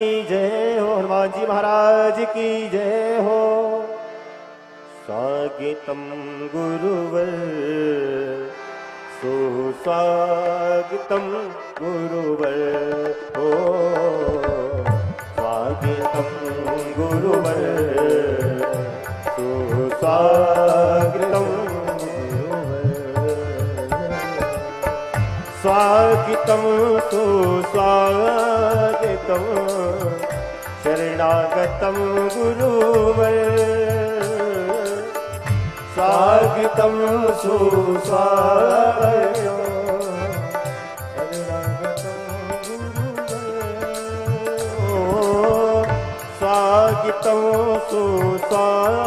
की जय हो, हनुमान जी महाराज की जय हो। स्वागतम गुरुवर सुस्वागतम गुरुवर हो, स्वागतम गुरुवर सुस्वागतम स्वागतम सुस्वागतम शरणागतम गुरुवर, स्वागतम सुस्वागतम स्वागतम सुस्वागतम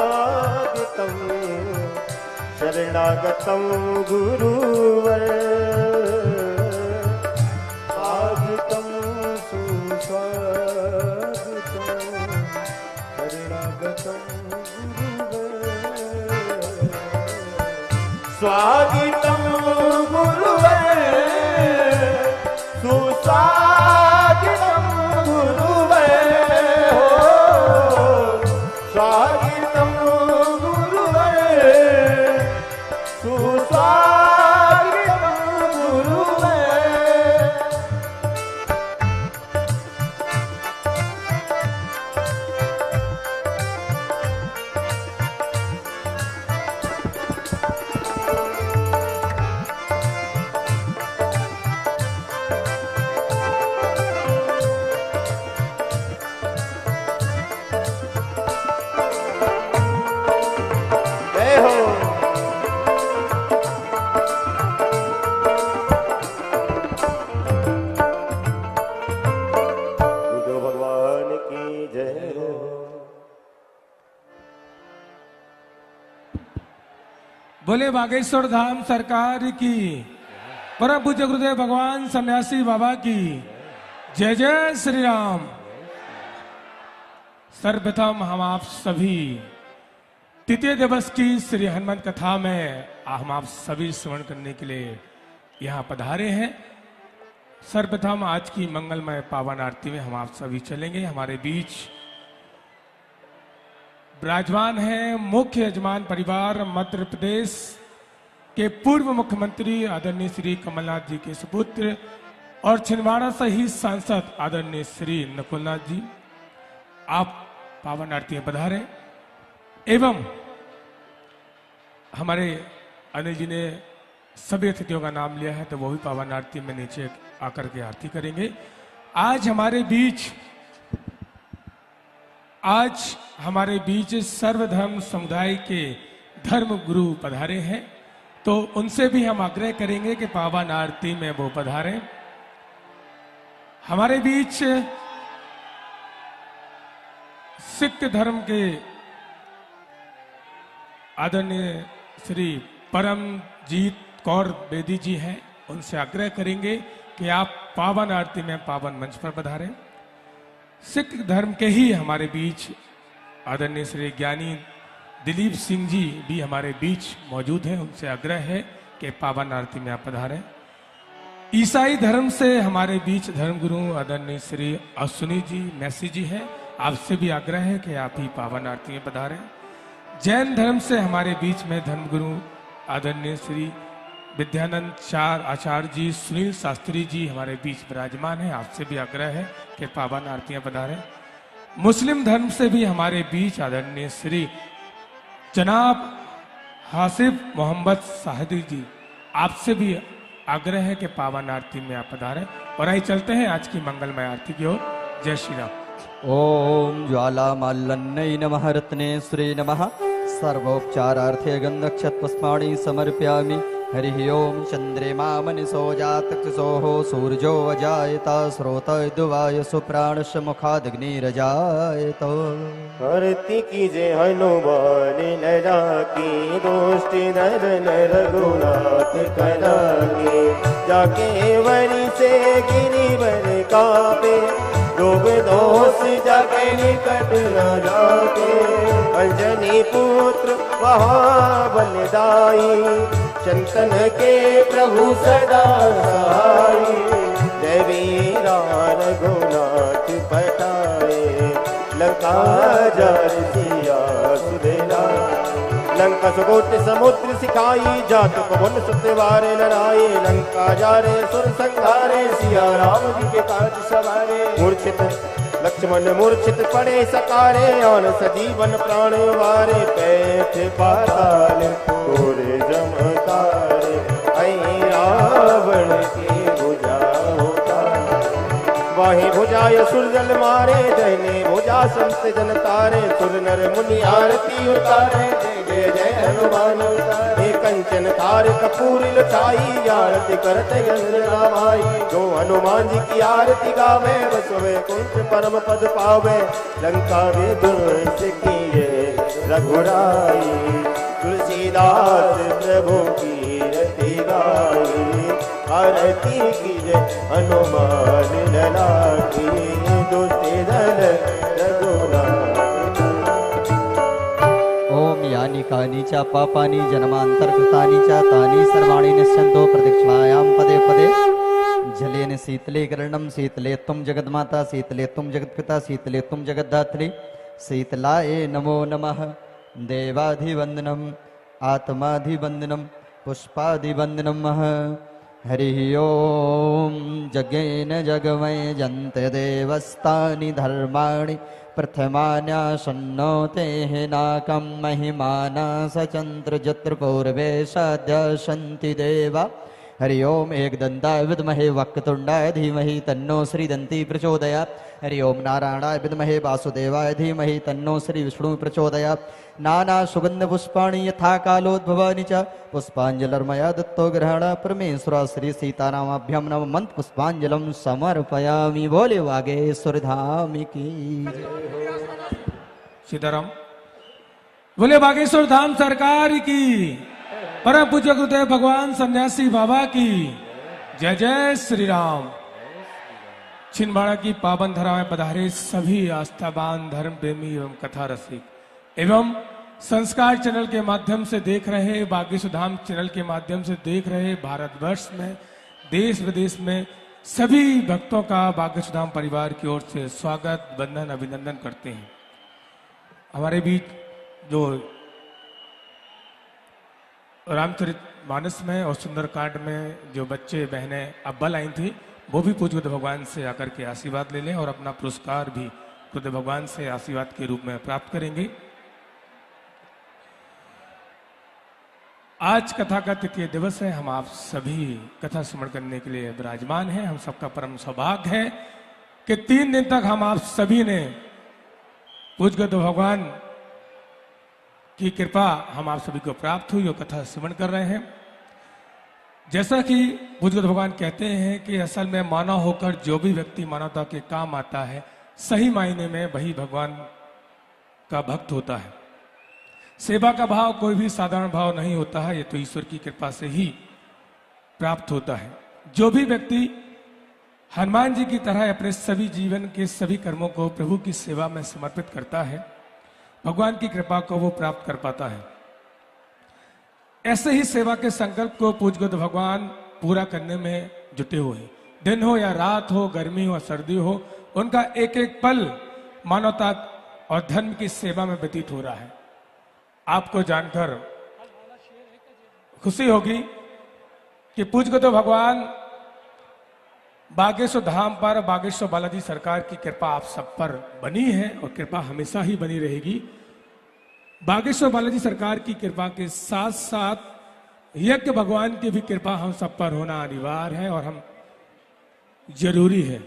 शरणागतम गुरुवर, स्वागतम सुस्वागतम शरणागतम गुरुवर, स्वागतम गुरुवर सुस्वागतम गुरुवर, स्वागतम गुरुवर सुस्वागतम गुरुवर। बोले बागेश्वर धाम सरकार की, परम पूज्य गुरुदेव भगवान सन्यासी बाबा की जय जय श्री राम। सर्वप्रथम हम आप सभी तृतीय दिवस की श्री हनुमान कथा में हम आप सभी श्रवण करने के लिए यहाँ पधारे हैं। सर्वप्रथम आज की मंगलमय पावन आरती में हम आप सभी चलेंगे। हमारे बीच विराजमान है मुख्य यजमान परिवार मध्य प्रदेश के पूर्व मुख्यमंत्री आदरणीय श्री कमलनाथ जी के सुपुत्र और छिंदवाड़ा सहित सांसद आदरणीय श्री नकुलनाथ जी। आप पावन आरती में पधारे। एवं हमारे अनिल जी ने सभी अतिथियों का नाम लिया है, तो वो भी पावन आरती में नीचे आकर के आरती करेंगे। आज हमारे बीच सर्वधर्म समुदाय के धर्म गुरु पधारे हैं, तो उनसे भी हम आग्रह करेंगे कि पावन आरती में वो पधारें। हमारे बीच सिख धर्म के आदरणीय श्री परमजीत कौर बेदी जी हैं, उनसे आग्रह करेंगे कि आप पावन आरती में पावन मंच पर पधारें। सिख धर्म के ही हमारे बीच आदरणीय श्री ज्ञानी दिलीप सिंह जी भी हमारे बीच मौजूद हैं, उनसे आग्रह है कि पावन आरती में आप पधारें। ईसाई धर्म से हमारे बीच धर्मगुरु आदरणीय श्री अश्विनी जी मैसी जी हैं, आपसे भी आग्रह है कि आप ही पावन आरती में पधारें। जैन धर्म से हमारे बीच में धर्मगुरु आदरणीय श्री विद्यानंद आचार्य जी सुनील शास्त्री जी हमारे बीच विराजमान है, आपसे भी आग्रह है कि पावन आरतियां पधारें। मुस्लिम धर्म से भी हमारे बीच आदरणीय श्री जनाब हासिफ मोहम्मद साहिदी जी, आपसे भी आग्रह है कि पावन आरती में आप पधारें। और आइए चलते हैं आज की मंगलमय आरती की ओर। जय श्री राम। ओम ज्वालामाल्लन्नै नमः रत्नेश्वरे नमः। सर्वोपचारार्थे गन्धक्षतपुष्पाणि समर्पयामि। हरिः ओम चंद्रमा मनिषो जातकृशोः सूर्यो अजायत स्रोतद्वाय सुप्राणस्य मुखादग्निरजायत। आरती कीजे हनुमान लड़ा की, दोष्टि नर नर रघुनाथ करा के, जाके वरी से गिरिवर कापे, रोग दोष जाके निकट न जाके, अंजनी पुत्र महाबलदाई, चंदन के प्रभु सदा सहाय, जय वीरा रघुनाथ पठाई। लंका जारे सिया सुदेला लंका सुकोटि समुद्र सिखाई जात पवन सत्यवारे लड़ाई लंका जारे सुर संहारे सिया राम जी के काज सवारे मूर्छित लक्ष्मण मूर्छित पड़े सकारे और सजीवन प्राण वारे पैठ पाताल तोरे जमतारे ऐ रावण के भुजा होता वाही भुजाय सुरजल मारे जयने भुजा संत जन तारे सुर नर मुनि आरती उतारे जय जय जय हनुमान उतारे कंचन थार कपूर लुटाई आरती करते गंगा माई जो हनुमान जी की आरती गावे बसवे कुंठ परम पद पावे लंका वे दुर्स किए रघुराई तुलसीदास प्रभु की रति गाई आरती की जय हनुमान लला की दुष्ट दल रघुराई ओम यानि कानि च पापानि जन्मान्तरकृतानि च तानि सर्वाणि नश्यन्तो प्रदक्षिणायां पदे पदे जलेन शीतले कर्णं शीतले त्वं जगन्माता शीतले त्वं जगत्पिता शीतले त्वं जगद्धात्री शीतलाय नमो नमः देवाधिवन्दनम् आत्माधिवन्दनं पुष्पाधिवन्दनं हरिः ओम जगेन जगमय जन्ते देवस्तानि धर्माणि प्रथमान्यासन्नोते नाकं महिमाना सचन्द्र जत्र पूर्वे सद्यसन्ति देवा हरि ओम एकदन्ताय विद्महे वक्रतुण्डाय धीमहि तन्नो श्रीदन्ती प्रचोदयात् हरि ओम नारायणाय विद्महे वासुदेवाय धीमहि तन्नो श्री विष्णु प्रचोदयात् नाना सुगंध पुष्पाणि यथा कालोद्भवानि च पुष्पाञ्जलिर्मया दत्तो ग्रहण परमेश्वर श्री सीतारामाभ्यां नमः मंत्र पुष्पाञ्जलिं समर्पयामि बोले वागेश्वर धाम की सीताराम बोले बागेश्वर धाम सरकार की परम पूज्य गुरुदेव भगवान सन्यासी बाबा की जय जय श्री राम। छिंदवाड़ा की पावन धरा में पधारे सभी आस्थावान धर्म प्रेमी एवं कथा रसिक एवं संस्कार चैनल के माध्यम से देख रहे बागेश्वर धाम चैनल के माध्यम से देख रहे भारतवर्ष में देश विदेश में सभी भक्तों का बागेश्वर धाम परिवार की ओर से स्वागत वंदन अभिनंदन करते हैं। हमारे बीच जो रामचरित मानस में और सुंदरकांड में जो बच्चे बहनें अव्वल आई थी वो भी पूज्य भगवान से आकर के आशीर्वाद ले लें और अपना पुरस्कार भी खुद भगवान से आशीर्वाद के रूप में प्राप्त करेंगे। आज कथा का तृतीय दिवस है। हम आप सभी कथा स्मरण करने के लिए विराजमान हैं। हम सबका परम सौभाग्य है कि 3 दिन तक हम आप सभी ने पूज्य भगवान की कृपा हम आप सभी को प्राप्त हुई और कथा स्मरण कर रहे हैं। जैसा कि पूज्य भगवान कहते हैं कि असल में मानव होकर जो भी व्यक्ति मानवता के काम आता है सही मायने में वही भगवान का भक्त होता है। सेवा का भाव कोई भी साधारण भाव नहीं होता है, ये तो ईश्वर की कृपा से ही प्राप्त होता है। जो भी व्यक्ति हनुमान जी की तरह अपने सभी जीवन के सभी कर्मों को प्रभु की सेवा में समर्पित करता है भगवान की कृपा को वो प्राप्त कर पाता है। ऐसे ही सेवा के संकल्प को पूज्य भगवान पूरा करने में जुटे हुए हैं। दिन हो या रात हो, गर्मी हो या सर्दी हो, उनका एक एक पल मानवता और धर्म की सेवा में व्यतीत हो रहा है। आपको जानकर खुशी होगी कि पूज्य भगवान बागेश्वर धाम पर बागेश्वर बालाजी सरकार की कृपा आप सब पर बनी है और कृपा हमेशा ही बनी रहेगी। बागेश्वर बालाजी सरकार की कृपा के साथ साथ यज्ञ भगवान की भी कृपा हम सब पर होना अनिवार्य है और हम जरूरी है।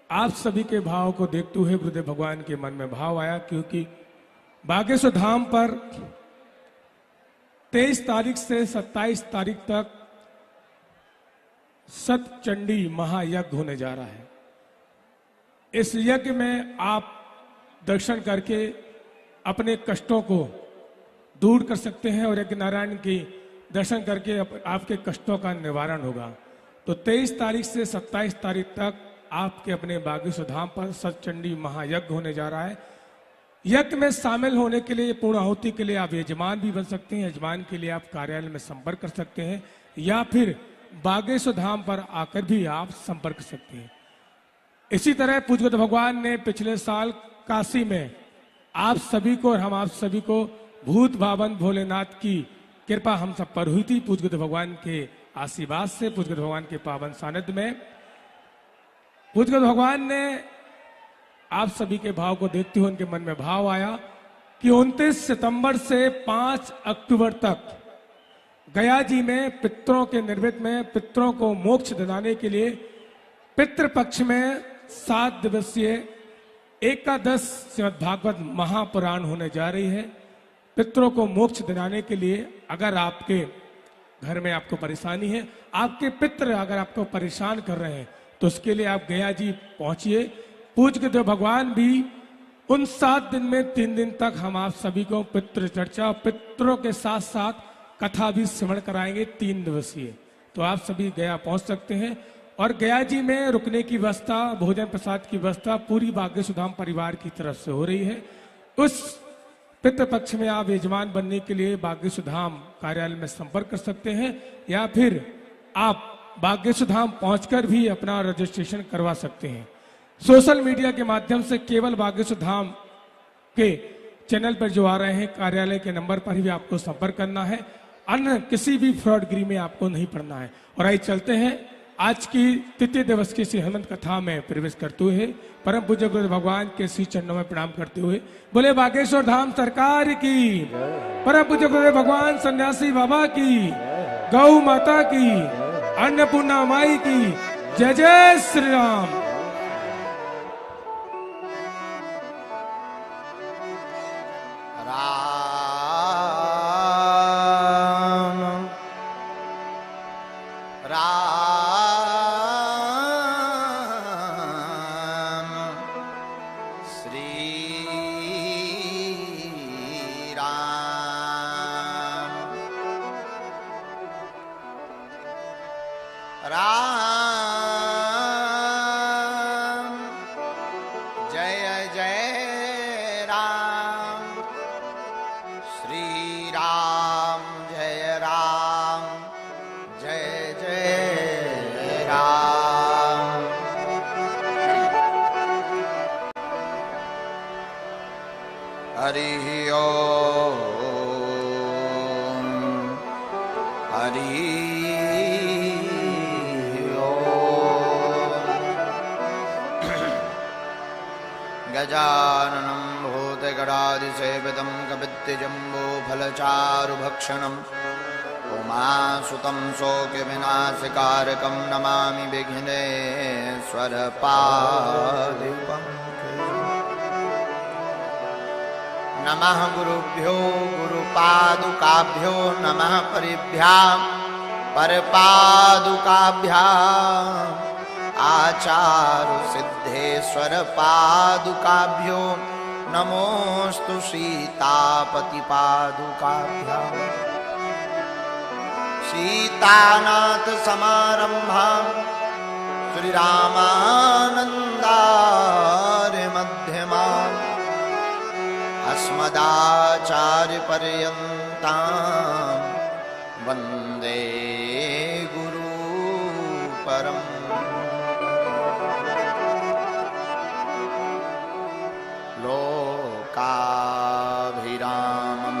आप सभी के भाव को देखते हुए गुरुदेव भगवान के मन में भाव आया, क्योंकि बागेश्वर धाम पर 23 तारीख से 27 तारीख तक सतचंडी महायज्ञ होने जा रहा है। इस यज्ञ में आप दर्शन करके अपने कष्टों को दूर कर सकते हैं और यज्ञ नारायण की दर्शन करके आपके कष्टों का निवारण होगा। तो 23 तारीख से 27 तारीख तक आपके अपने बागेश्वर धाम पर सतचंडी महायज्ञ होने जा रहा है। यज्ञ में शामिल होने के लिए, पूर्ण आहुति के लिए आप यजमान भी बन सकते हैं। यजमान के लिए आप कार्यालय में संपर्क कर सकते हैं या फिर बागेश्वर धाम पर आकर भी आप संपर्क कर सकते हैं। इसी तरह पूज्यगत भगवान ने पिछले साल काशी में आप सभी को और हम आप सभी को भूत भावन भोलेनाथ की कृपा हम सब पर हुई थी। पूज्यगत भगवान के आशीर्वाद से, पूज्यगत भगवान के पावन सानिध्य में पूज्यगत भगवान ने आप सभी के भाव को देखते हुए उनके मन में भाव आया कि 29 सितंबर से 5 अक्टूबर तक गया जी में पितरों के निर्मित में पितरों को मोक्ष दिलाने के लिए पितृपक्ष में 7 दिवसीय एकादश श्रीमद् भागवत महापुराण होने जा रही है। पितरों को मोक्ष दिलाने के लिए अगर आपके घर में आपको परेशानी है, आपके पितृ अगर आपको परेशान कर रहे हैं, तो उसके लिए आप गया जी पहुंचिए। पूज्यगत भगवान भी उन 7 दिन में 3 दिन तक हम आप सभी को पितृ चर्चा, पितरों के साथ साथ कथा भी श्रवण कराएंगे 3 दिवसीय। तो आप सभी गया पहुंच सकते हैं और गया जी में रुकने की व्यवस्था, भोजन प्रसाद की व्यवस्था पूरी बागेश्वर धाम परिवार की तरफ से हो रही है। उस पितृपक्ष में आप यजमान बनने के लिए बागेश्वर धाम कार्यालय में संपर्क कर सकते हैं या फिर आप बागेश्वर धाम पहुंचकर भी अपना रजिस्ट्रेशन करवा सकते हैं। सोशल मीडिया के माध्यम से केवल बागेश्वर धाम के चैनल पर जो आ रहे हैं कार्यालय के नंबर पर ही आपको संपर्क करना है, अन्य किसी भी फ्रॉडगिरी में आपको नहीं पड़ना है। और आइए चलते हैं आज की तृतीय दिवस की श्री हनुमंत कथा में प्रवेश करते हुए परम पूज्य गुरु भगवान के श्री चरणों में प्रणाम करते हुए बोले बागेश्वर धाम सरकार की, परम पूज्य गुरु भगवान सन्यासी बाबा की, गौ माता की, अन्नपूर्णा माई की, जय जय श्री राम। गजाननं भूतगणादिसेवितं कपित्तजम्बूफलचारुभक्षणम् उमासुतं शोकविनाशकारकं नमामि विघ्नेश्वरपादुकम्। नमः गुरुभ्यो गुरुपादुकाभ्यो नमः परिभ्यां परपादुकाभ्याम् आचार्य सिद्धेश्वर पादुकाभ्यो नमोस्तु सीतापति पादुकाभ्याम्। सीतानाथ समारंभां श्री रामानंदार्य मध्यमाम् अस्मदाचार्य पर्यन्तां वन्दे गुरु परम्। लोकाभिरामं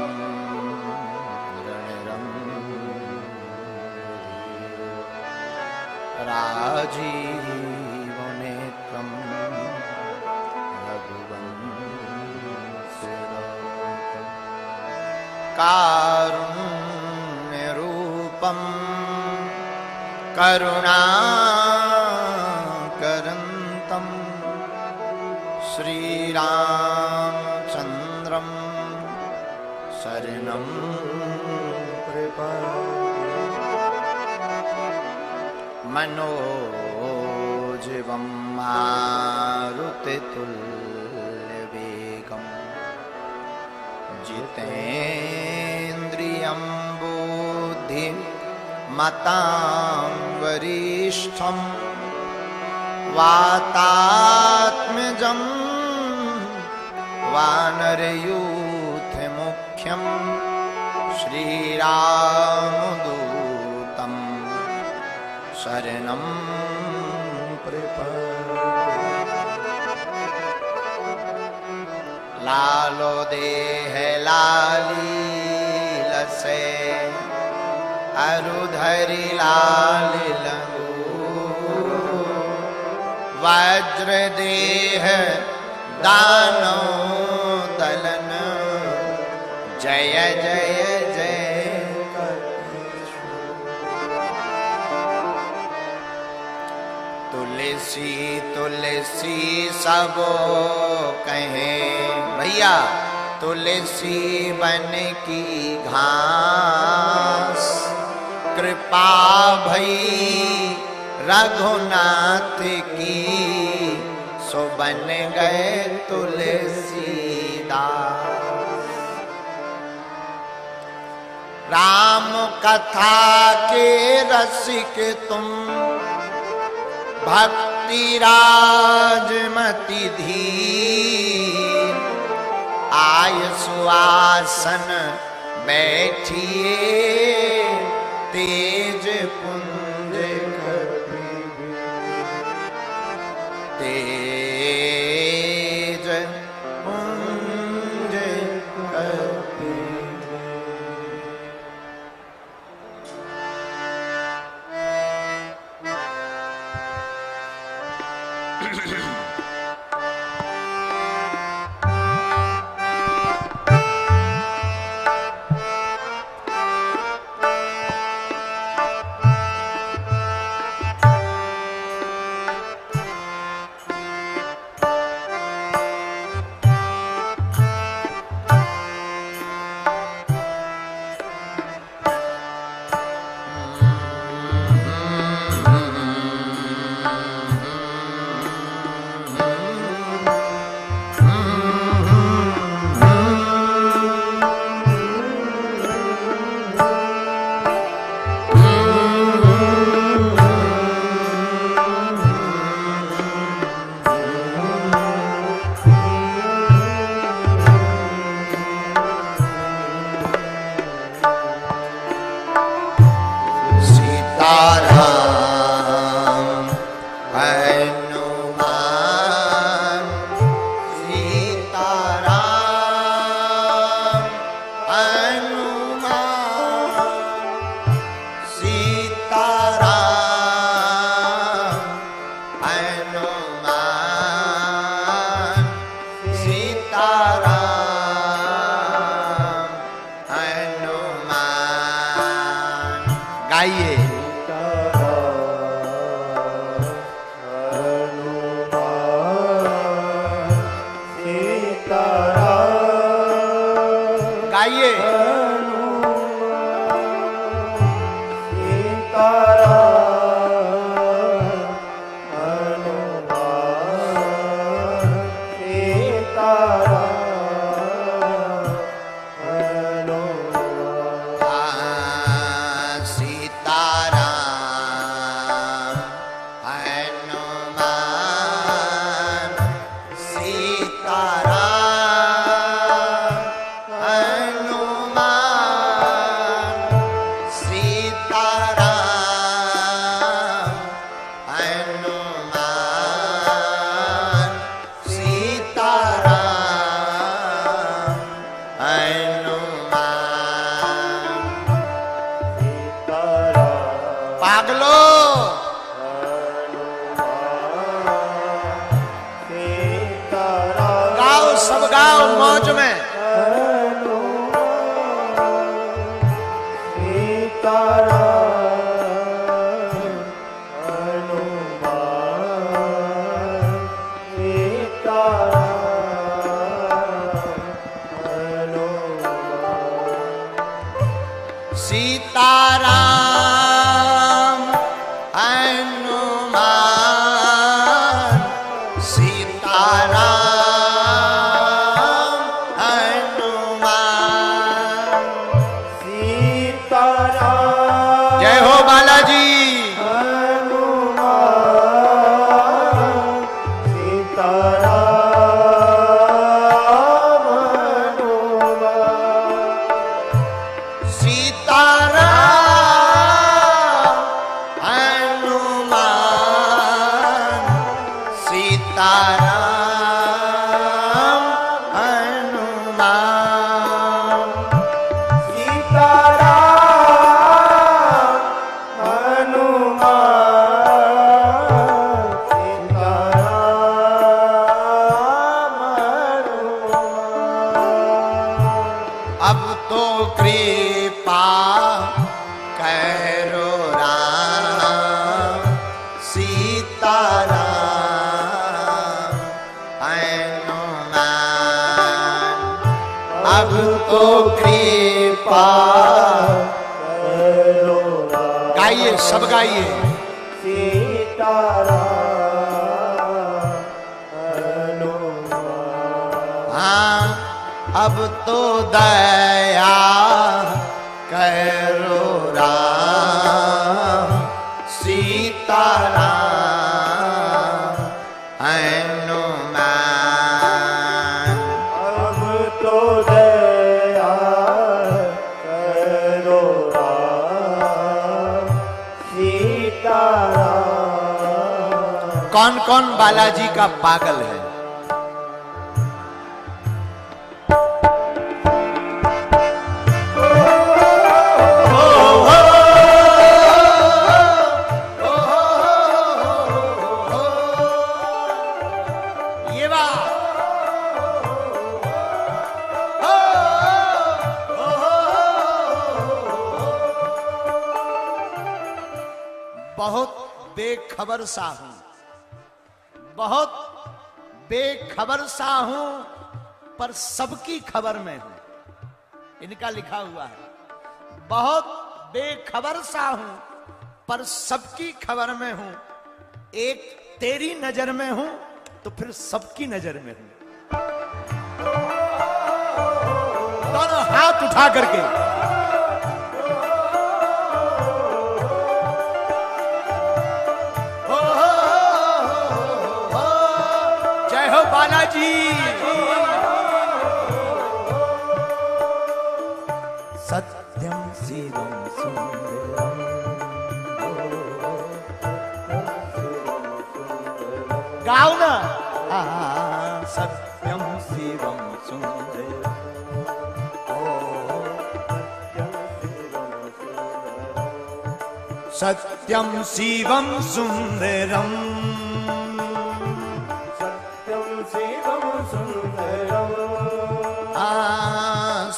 राजीवनेत्रं रघुवंशनाथं कारुण्यरूपं करुणाकरन्तं श्रीरामचन्द्रं शरणं प्रपद्ये। मनोजीवं मारुतितुल्यवेगं जितेन्द्रियं बुद्धिमतां वरिष्ठं वातात्मजं वानरयूथमुख्यं श्रीरामदूतं शरणं प्रपद्ये। लालो देह लाली लसे अरुधरि लाल लंगू वज्र देह दानो दलन जय जय जय तुलसी तुलसी सबो कहे भैया तुलसी बन की घास कृपा भई रघुनाथ की सो बन गए तुलसीदास। राम कथा के रसिक तुम भक्ति राजमति धीर आय सुआसन बैठिए तेज पुंज तेज पुंज गाइए। गाइए। मौज में सीताराम हनुमान सीताराम हनुमान सीताराम। जय हो बालाजी। सीताराम अब तो कृपा करो राम। गाइए, सब गाइए। सीताराम हनुमान। हाँ, अब तो दया करो राम सीताराम हनुमान। अब तो दया करो राम सीताराम। कौन कौन बालाजी का पागल है? बहुत बेखबर सा हूं, बहुत बेखबर सा हूं, पर सबकी खबर में हूं। इनका लिखा हुआ है, बहुत बेखबर सा हूं पर सबकी खबर में हूं। एक तेरी नजर में हूं तो फिर सबकी नजर में हूं। दोनों हाथ उठा करके बालाजी। सत्यम शिवम सुंदरम, गाओ ना। सत्यम शिवम सुंदरम, सत्यम शिवम सुंदरम,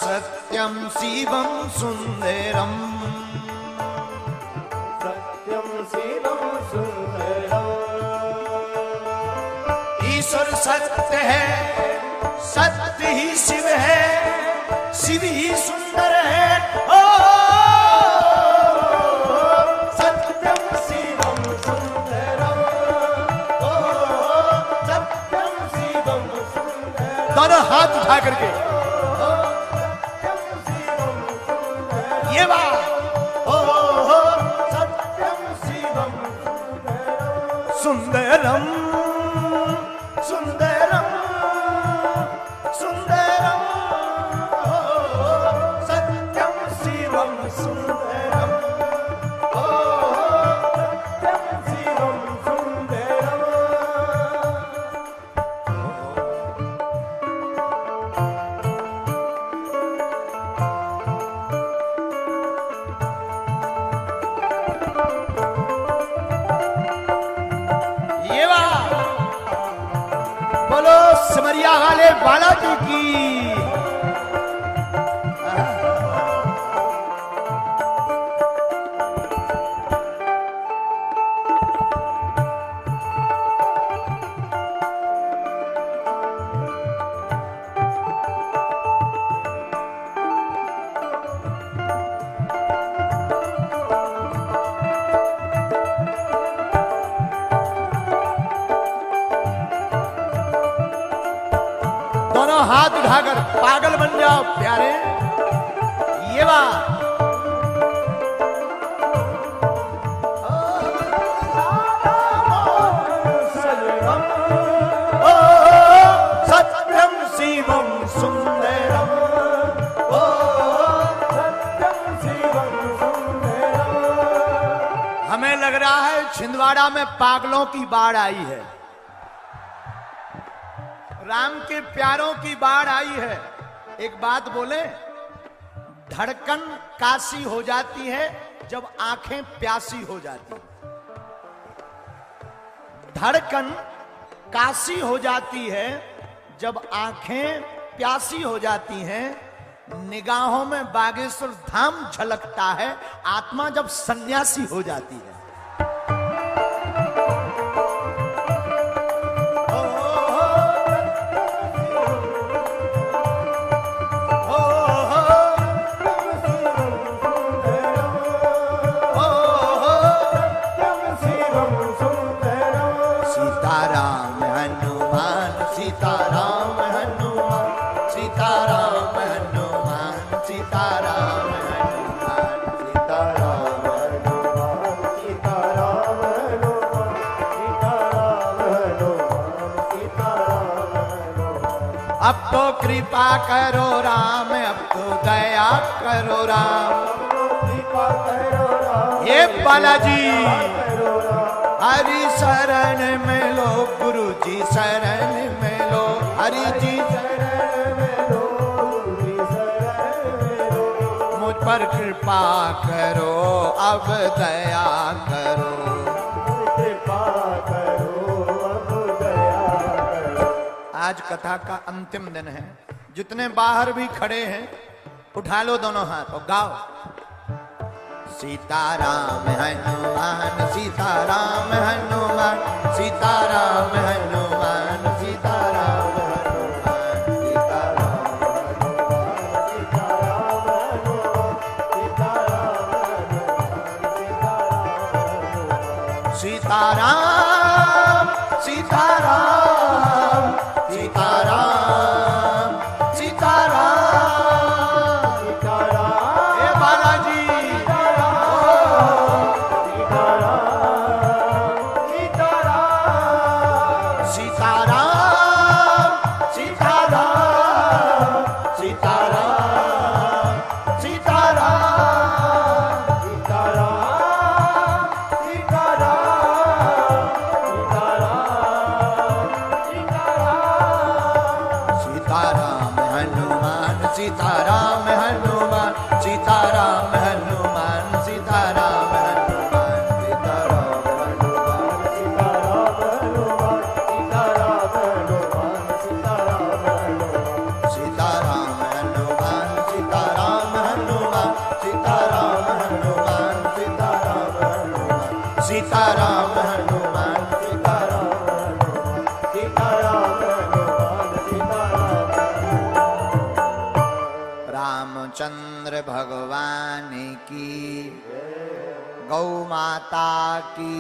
सत्यम शिवम सुंदरम, सत्यम शिवम सुंदरम। ईश्वर सत्य है, सत्य ही शिव है, शिव ही सुंदर है। ओ सत्यम शिवम सुंदरम, ओ सत्यम शिवम सुंदरम। दोनों हाथ उठा करके ये बात, ओ सत्यम शिवम सुंदरम, सुंदरम सुंदरम, ओ सत्यम शिवम सुंदरम, ओ सत्यम शिवम सुंदरम। बोलो सिमरिया वाले बालाजी की। दोनों हाथ उठाकर पागल बन जाओ प्यारे। ये बात, ओ सत्यम शिवम सुंदरम, ओ सत्यम शिवम सुंदरम। हमें लग रहा है छिंदवाड़ा में पागलों की बाढ़ आई है, राम के प्यारों की बाढ़ आई है। एक बात बोले, धड़कन काशी हो जाती है जब आंखें प्यासी हो जाती है। धड़कन काशी हो जाती है जब आंखें प्यासी हो जाती हैं। निगाहों में बागेश्वर धाम झलकता है, आत्मा जब सन्यासी हो जाती है। ओ सीताराम हनुमान, सीताराम हनुमान, सीताराम हनुमान, सीताराम हनुमान, सीताराम हनुमान, सीताराम हनुमान, सीताराम हनुमान। अब तो कृपा करो राम, अब तो दया करो राम, कृपा करो राम, हे बालाजी करो राम। हरि शरण में लो, गुरु जी शरण में लो, हरि जी मुझ पर कृपा करो, अब दया करो, कृपा करो, अब दया करो। आज कथा का अंतिम दिन है। जितने बाहर भी खड़े हैं उठा लो दोनों हाथ और गाओ, सीताराम हनुमान, सीताराम हनुमान, सीताराम हनुमान, सीताराम हनुमान, सीताराम हनुमान, सीताराम हनुमान, सीताराम हनुमान, सीताराम, सीताराम, सीताराम, सीताराम, सीताराम, हे बालाजी सीताराम, सीताराम, सीताराम, सीताराम, सीताराम हनुमान, सीताराम हनुमान, सीताराम हनुमान, सीताराम हनुमान, सीताराम सीताराम हनुमान, सीताराम हनुमान, सीताराम हनुमान, सीताराम हनुमान, सीताराम हनुमान, सीताराम हनुमान, सीताराम हनुमान, सीताराम हनुमान, सीताराम हनुमान, सीताराम हनुमान, सीताराम। रामचंद्र भगवान की, गौ माता की,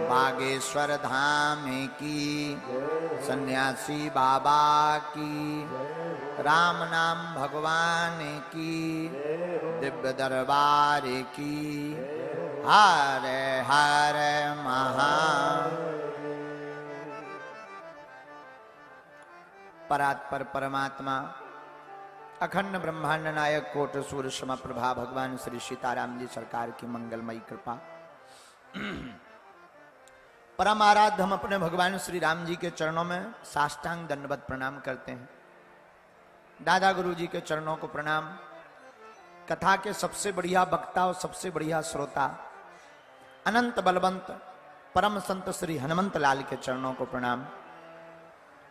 बागेश्वर धाम की, सन्यासी बाबा की, राम नाम भगवान की, दिव्य दरबार की, हर हर महा। परात्पर परमात्मा अखंड ब्रह्मांड नायक कोट सूर्य सम प्रभा भगवान श्री सीताराम जी सरकार की मंगलमयी कृपा। परम आराध्य हम अपने भगवान श्री राम जी के चरणों में साष्टांग दंडवत प्रणाम करते हैं। दादा गुरु जी के चरणों को प्रणाम। कथा के सबसे बढ़िया वक्ता और सबसे बढ़िया श्रोता अनंत बलवंत परम संत श्री हनुमंत लाल के चरणों को प्रणाम।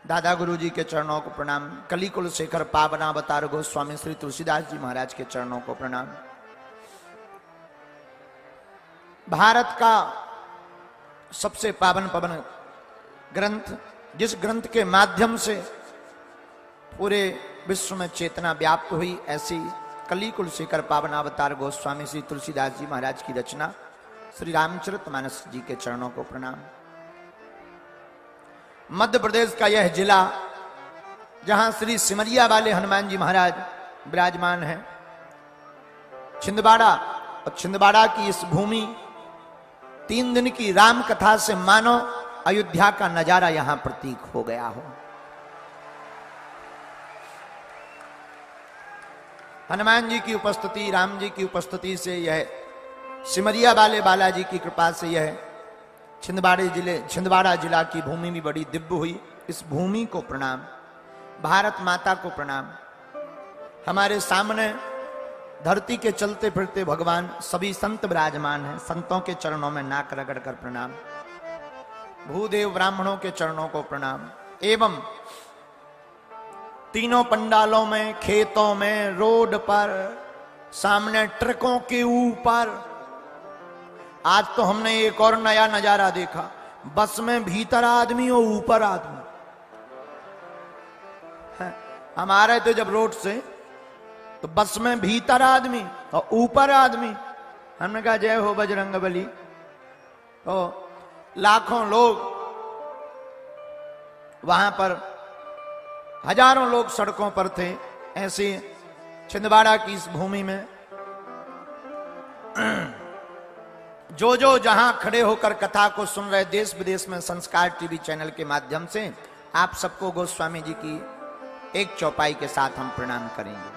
दादा गुरु जी के चरणों को प्रणाम। कलिकुल शेखर पावनावतार गोस्वामी श्री तुलसीदास जी महाराज के चरणों को प्रणाम। भारत का सबसे पावन पवन ग्रंथ, जिस ग्रंथ के माध्यम से पूरे विश्व में चेतना व्याप्त हुई, ऐसी कलिकुल शेखर पावनावतार गोस्वामी श्री तुलसीदास जी महाराज की रचना श्री रामचरितमानस जी के चरणों को प्रणाम। मध्य प्रदेश का यह जिला जहां श्री सिमरिया वाले हनुमान जी महाराज विराजमान हैं, छिंदवाड़ा, और छिंदवाड़ा की इस भूमि 3 दिन की राम कथा से मानो अयोध्या का नजारा यहां प्रतीक हो गया हो। हनुमान जी की उपस्थिति, राम जी की उपस्थिति से यह सिमरिया वाले बालाजी की कृपा से यह छिंदवाड़ा जिला की भूमि भी बड़ी दिव्य हुई। इस भूमि को प्रणाम, भारत माता को प्रणाम। हमारे सामने धरती के चलते फिरते भगवान सभी संत विराजमान हैं, संतों के चरणों में नाक रगड़ कर प्रणाम। भूदेव ब्राह्मणों के चरणों को प्रणाम। एवं तीनों पंडालों में, खेतों में, रोड पर, सामने ट्रकों के ऊपर आज तो हमने एक और नया नजारा देखा। बस में भीतर आदमी और ऊपर आदमी। हम आ रहे थे जब रोड से, तो बस में भीतर आदमी और ऊपर आदमी। हमने कहा जय हो बजरंगबली। तो लाखों लोग वहां पर हजारों लोग सड़कों पर थे। ऐसे छिंदवाड़ा की इस भूमि में जो जो जहां खड़े होकर कथा को सुन रहे, देश विदेश में संस्कार टीवी चैनल के माध्यम से आप सबको गोस्वामी जी की एक चौपाई के साथ हम प्रणाम करेंगे।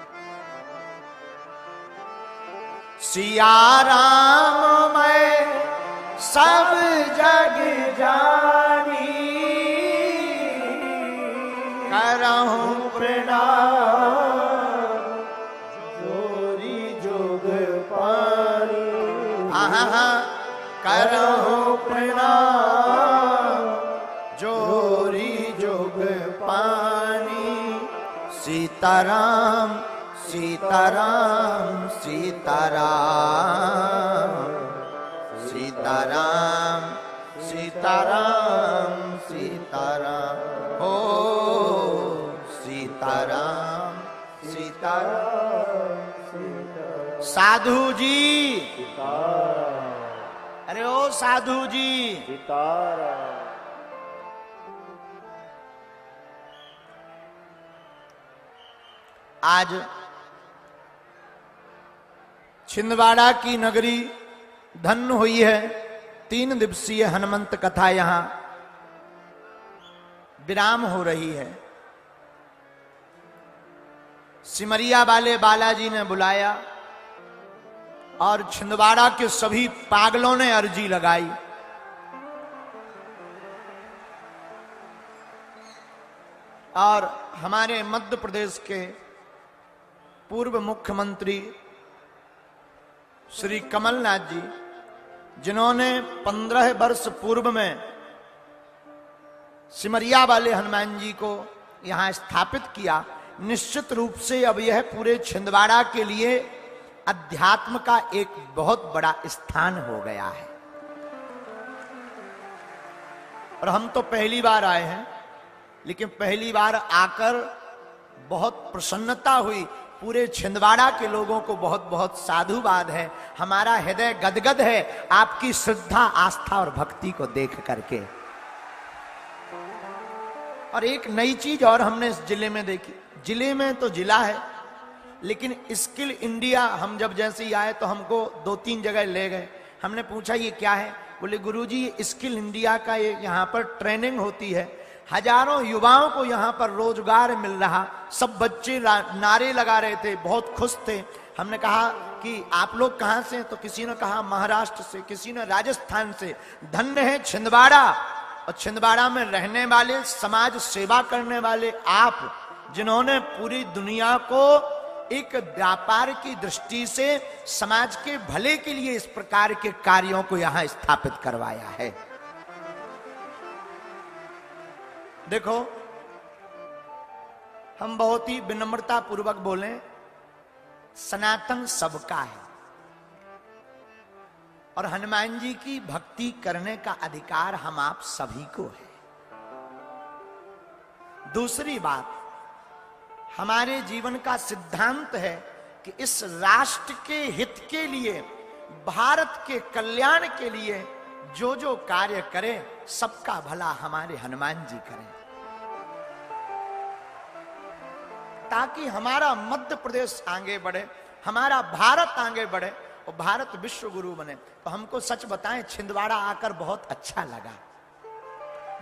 सिया राम मैं सब जग जानी, करहूं प्रणाम जोरी जोग पानी। करहूं प्रणाम जोरी जोग पानी। सीताराम सीताराम सीताराम सीताराम सीताराम सीताराम हो सीताराम सीताराम सीताराम। साधु जी अरे ओ साधु जी आज छिंदवाड़ा की नगरी धन्य हुई है। 3 दिवसीय हनुमंत कथा यहां विराम हो रही है। सिमरिया वाले बालाजी ने बुलाया और छिंदवाड़ा के सभी पागलों ने अर्जी लगाई। और हमारे मध्य प्रदेश के पूर्व मुख्यमंत्री श्री कमलनाथ जी, जिन्होंने 15 वर्ष पूर्व में सिमरिया वाले हनुमान जी को यहां स्थापित किया, निश्चित रूप से अब यह पूरे छिंदवाड़ा के लिए अध्यात्म का एक बहुत बड़ा स्थान हो गया है। और हम तो पहली बार आए हैं, लेकिन पहली बार आकर बहुत प्रसन्नता हुई। पूरे छिंदवाड़ा के लोगों को बहुत बहुत साधुवाद है। हमारा हृदय गदगद है आपकी श्रद्धा, आस्था और भक्ति को देख करके। और एक नई चीज और हमने इस जिले में देखी। जिले में तो जिला है, लेकिन स्किल इंडिया हम जब जैसे ही आए तो हमको 2-3 जगह ले गए। हमने पूछा ये क्या है? बोले गुरुजी ये स्किल इंडिया का ये यहाँ पर ट्रेनिंग होती है। हजारों युवाओं को यहाँ पर रोजगार मिल रहा। सब बच्चे नारे लगा रहे थे, बहुत खुश थे। हमने कहा कि आप लोग कहाँ से? तो किसी ने कहा महाराष्ट्र से, किसी ने राजस्थान से। धन्य है छिंदवाड़ा, और छिंदवाड़ा में रहने वाले, समाज सेवा करने वाले आप, जिन्होंने पूरी दुनिया को एक व्यापार की दृष्टि से समाज के भले के लिए इस प्रकार के कार्यों को यहां स्थापित करवाया है। देखो, हम बहुत ही विनम्रता पूर्वक बोलें, सनातन सबका है और हनुमान जी की भक्ति करने का अधिकार हम आप सभी को है। दूसरी बात, हमारे जीवन का सिद्धांत है कि इस राष्ट्र के हित के लिए, भारत के कल्याण के लिए जो जो कार्य करें, सबका भला हमारे हनुमान जी करें, ताकि हमारा मध्य प्रदेश आगे बढ़े, हमारा भारत आगे बढ़े और भारत विश्व गुरु बने। तो हमको सच बताएं, छिंदवाड़ा आकर बहुत अच्छा लगा,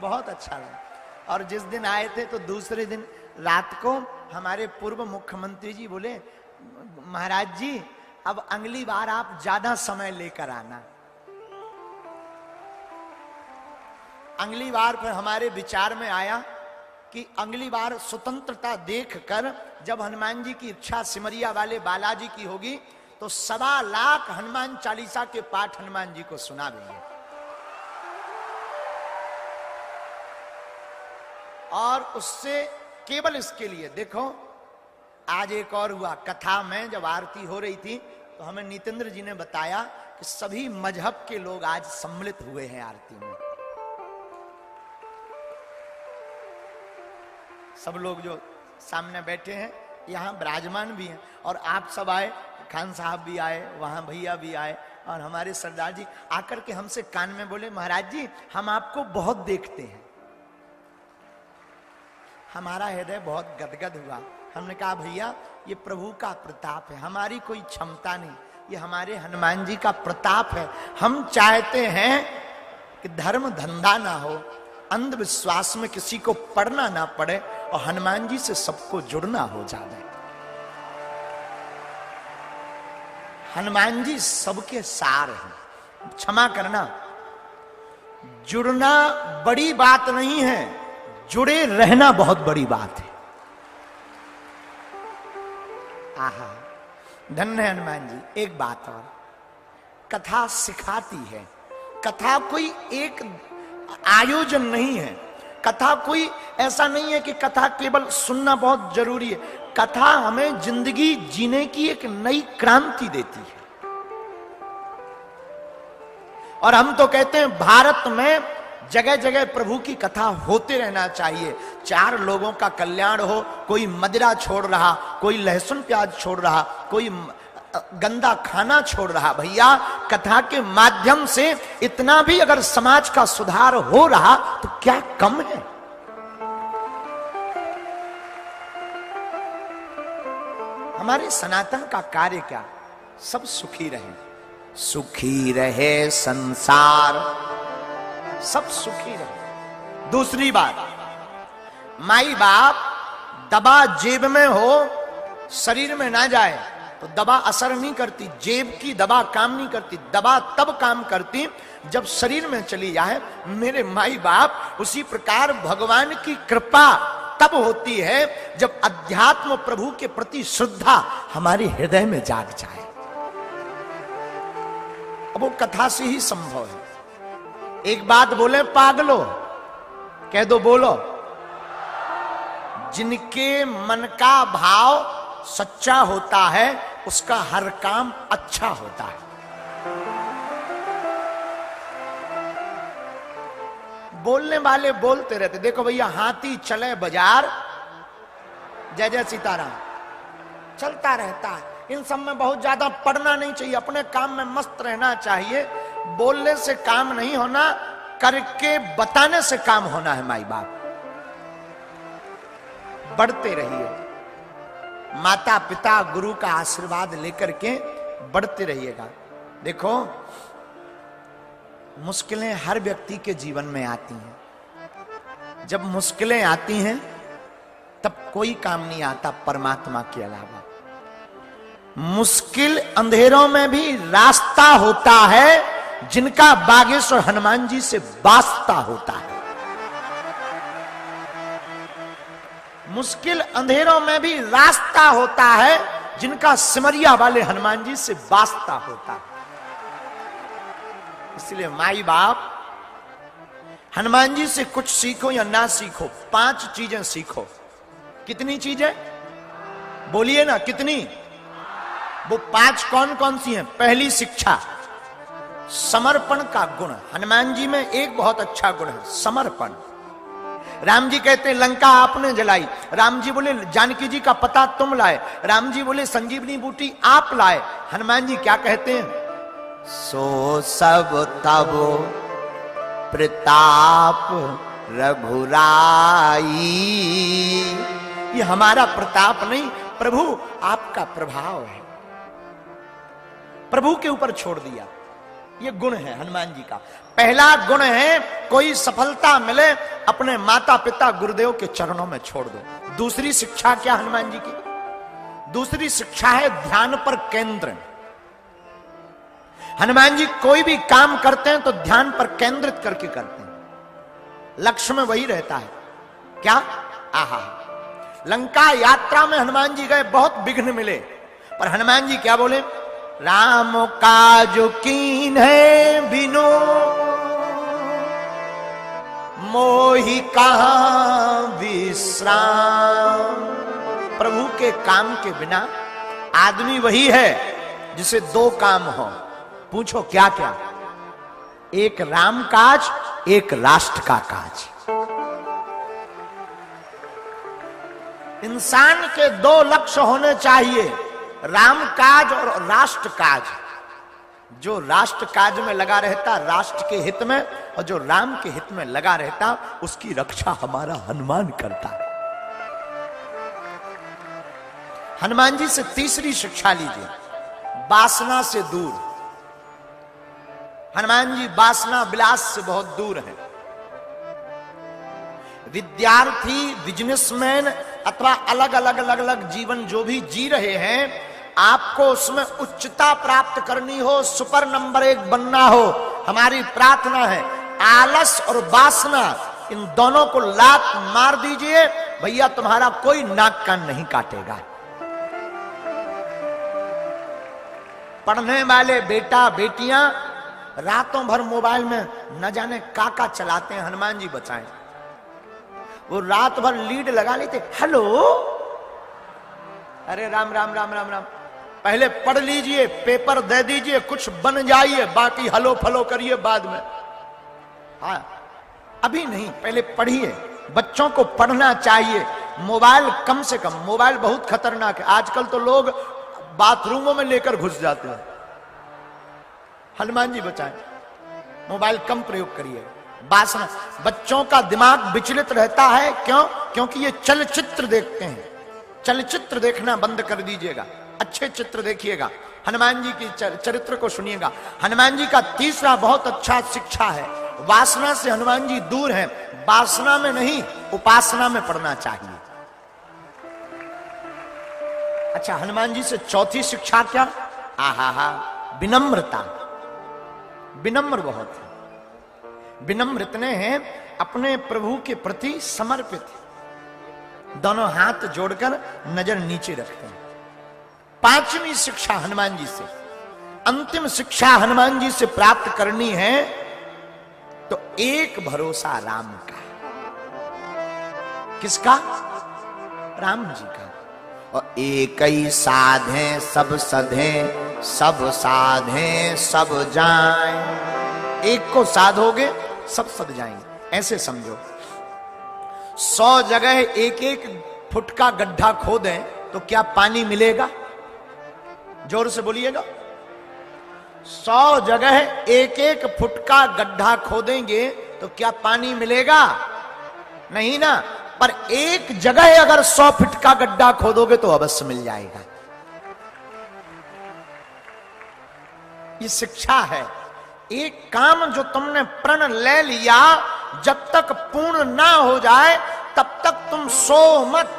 बहुत अच्छा लगा। और जिस दिन आए थे तो दूसरे दिन रात को हमारे पूर्व मुख्यमंत्री जी बोले, महाराज जी अब अगली बार आप ज्यादा समय लेकर आना। अगली बार फिर हमारे विचार में आया कि अगली बार स्वतंत्रता देखकर जब हनुमान जी की इच्छा सिमरिया वाले बालाजी की होगी तो 1.25 लाख हनुमान चालीसा के पाठ हनुमान जी को सुना देंगे। और उससे केवल इसके लिए, देखो आज एक और हुआ, कथा में जब आरती हो रही थी तो हमें नितेंद्र जी ने बताया कि सभी मजहब के लोग आज सम्मिलित हुए हैं आरती में। सब लोग जो सामने बैठे हैं यहाँ विराजमान भी हैं, और आप सब आए, खान साहब भी आए, वहां भैया भी आए, और हमारे सरदार जी आकर के हमसे कान में बोले, महाराज जी हम आपको बहुत देखते हैं, हमारा हृदय बहुत गदगद हुआ। हमने कहा भैया ये प्रभु का प्रताप है, हमारी कोई क्षमता नहीं, ये हमारे हनुमान जी का प्रताप है। हम चाहते हैं कि धर्म धंधा ना हो, अंधविश्वास में किसी को पढ़ना ना पड़े और हनुमान जी से सबको जुड़ना हो जाए। हनुमान जी सबके सार हैं। क्षमा करना, जुड़ना बड़ी बात नहीं है, जुड़े रहना बहुत बड़ी बात है। आहा, धन्य है हनुमान जी। एक बात और, कथा सिखाती है। कथा कोई एक आयोजन नहीं है, कथा कोई ऐसा नहीं है कि कथा केवल सुनना बहुत जरूरी है। कथा हमें जिंदगी जीने की एक नई क्रांति देती है। और हम तो कहते हैं भारत में जगह जगह प्रभु की कथा होते रहना चाहिए। चार लोगों का कल्याण हो, कोई मदिरा छोड़ रहा, कोई लहसुन प्याज छोड़ रहा, कोई गंदा खाना छोड़ रहा। भैया कथा के माध्यम से इतना भी अगर समाज का सुधार हो रहा तो क्या कम है। हमारे सनातन का कार्य क्या, सब सुखी रहे, सुखी रहे संसार, सब सुखी रहे। दूसरी बात, माई बाप दवा जेब में हो, शरीर में ना जाए तो दवा असर नहीं करती। जेब की दवा काम नहीं करती, दवा तब काम करती जब शरीर में चली जाए। मेरे माई बाप, उसी प्रकार भगवान की कृपा तब होती है जब अध्यात्म प्रभु के प्रति श्रद्धा हमारे हृदय में जाग जाए। अब वो कथा से ही संभव है। एक बात बोले पागलो, कह दो बोलो, जिनके मन का भाव सच्चा होता है उसका हर काम अच्छा होता है। बोलने वाले बोलते रहते। देखो भैया, हाथी चले बाजार, जय जय सीताराम चलता रहता है। इन सब में बहुत ज्यादा पढ़ना नहीं चाहिए, अपने काम में मस्त रहना चाहिए। बोलने से काम नहीं होना, करके बताने से काम होना है। माई बाप, बढ़ते रहिए, माता पिता गुरु का आशीर्वाद लेकर के बढ़ते रहिएगा। देखो, मुश्किलें हर व्यक्ति के जीवन में आती हैं। जब मुश्किलें आती हैं तब कोई काम नहीं आता परमात्मा के अलावा। मुश्किल अंधेरों में भी रास्ता होता है जिनका बागेश्वर हनुमान जी से वास्ता होता है। मुश्किल अंधेरों में भी रास्ता होता है जिनका सिमरिया वाले हनुमान जी से वास्ता होता है। इसलिए माई बाप, हनुमान जी से कुछ सीखो या ना सीखो, 5 चीजें सीखो। कितनी चीजें बोलिए ना, कितनी? वो 5 कौन कौन सी हैं? पहली शिक्षा, समर्पण का गुण। हनुमान जी में एक बहुत अच्छा गुण है, समर्पण। राम जी कहते हैं लंका आपने जलाई, राम जी बोले जानकी जी का पता तुम लाए, राम जी बोले संजीवनी बूटी आप लाए। हनुमान जी क्या कहते हैं? सो सब तब प्रताप रघुराई। ये हमारा प्रताप नहीं, प्रभु आपका प्रभाव है। प्रभु के ऊपर छोड़ दिया, ये गुण है हनुमान जी का। पहला गुण है, कोई सफलता मिले अपने माता पिता गुरुदेव के चरणों में छोड़ दो। दूसरी शिक्षा क्या हनुमान जी की? दूसरी शिक्षा है ध्यान पर केंद्र। हनुमान जी कोई भी काम करते हैं तो ध्यान पर केंद्रित करके करते हैं, लक्ष्य में वही रहता है। क्या? आहा, लंका यात्रा में हनुमान जी गए, बहुत विघ्न मिले, पर हनुमान जी क्या बोले? राम काज कीन है बिनो मोहि कहां विश्राम। प्रभु के काम के बिना आदमी वही है जिसे 2 काम हो। पूछो क्या क्या? एक राम काज, एक राष्ट्र का काज। इंसान के 2 लक्ष्य होने चाहिए, राम काज और राष्ट्र काज। जो राष्ट्र काज में लगा रहता राष्ट्र के हित में, और जो राम के हित में लगा रहता उसकी रक्षा हमारा हनुमान करता है। हनुमान जी से तीसरी शिक्षा लीजिए, वासना से दूर। हनुमान जी वासना विलास से बहुत दूर हैं। विद्यार्थी, बिजनेसमैन अथवा अलग अलग जीवन जो भी जी रहे हैं, आपको उसमें उच्चता प्राप्त करनी हो, सुपर नंबर 1 बनना हो, हमारी प्रार्थना है आलस और वासना इन दोनों को लात मार दीजिए, भैया तुम्हारा कोई नाक कान नहीं काटेगा। पढ़ने वाले बेटा बेटियां रातों भर मोबाइल में न जाने काका चलाते हैं, हनुमान जी बचाएं। वो रात भर लीड लगा लेते, हेलो, अरे राम राम राम राम राम। पहले पढ़ लीजिए, पेपर दे दीजिए, कुछ बन जाइए, बाकी हलो फलो करिए बाद में। हाँ, अभी नहीं, पहले पढ़िए। बच्चों को पढ़ना चाहिए। मोबाइल कम से कम, मोबाइल बहुत खतरनाक है। आजकल तो लोग बाथरूमों में लेकर घुस जाते हैं। हनुमान जी बचाएं, मोबाइल कम प्रयोग करिए। वासना, बच्चों का दिमाग विचलित रहता है, क्यों? क्योंकि ये चलचित्र देखते हैं। चलचित्र देखना बंद कर दीजिएगा, अच्छे चित्र देखिएगा। हनुमान जी की चरित्र को सुनिएगा। हनुमान जी का तीसरा बहुत अच्छा शिक्षा है, वासना से हनुमान जी दूर हैं। वासना में नहीं, उपासना में पढ़ना चाहिए। अच्छा, हनुमान जी से चौथी शिक्षा क्या? आहा, विनम्रता। विनम्र बहुत है। विनम्र इतने हैं, अपने प्रभु के प्रति समर्पित, दोनों हाथ जोड़कर नजर नीचे रखते हैं। पांचवी शिक्षा हनुमान जी से, अंतिम शिक्षा हनुमान जी से प्राप्त करनी है तो एक भरोसा राम का। किसका? राम जी का। और एक ही साधे सब सधे, सब साधे सब जाएं। एक को साधोगे सब सध जाएंगे, ऐसे समझो। 100 जगह एक एक फुट का गड्ढा खोदें तो क्या पानी मिलेगा? जोर से बोलिएगा। 100 जगह एक एक फुट का गड्ढा खोदेंगे तो क्या पानी मिलेगा? नहीं ना। पर एक जगह अगर 100 फीट का गड्ढा खोदोगे तो अवश्य मिल जाएगा। ये शिक्षा है। एक काम जो तुमने प्रण ले लिया, जब तक पूर्ण ना हो जाए तब तक तुम सो मत।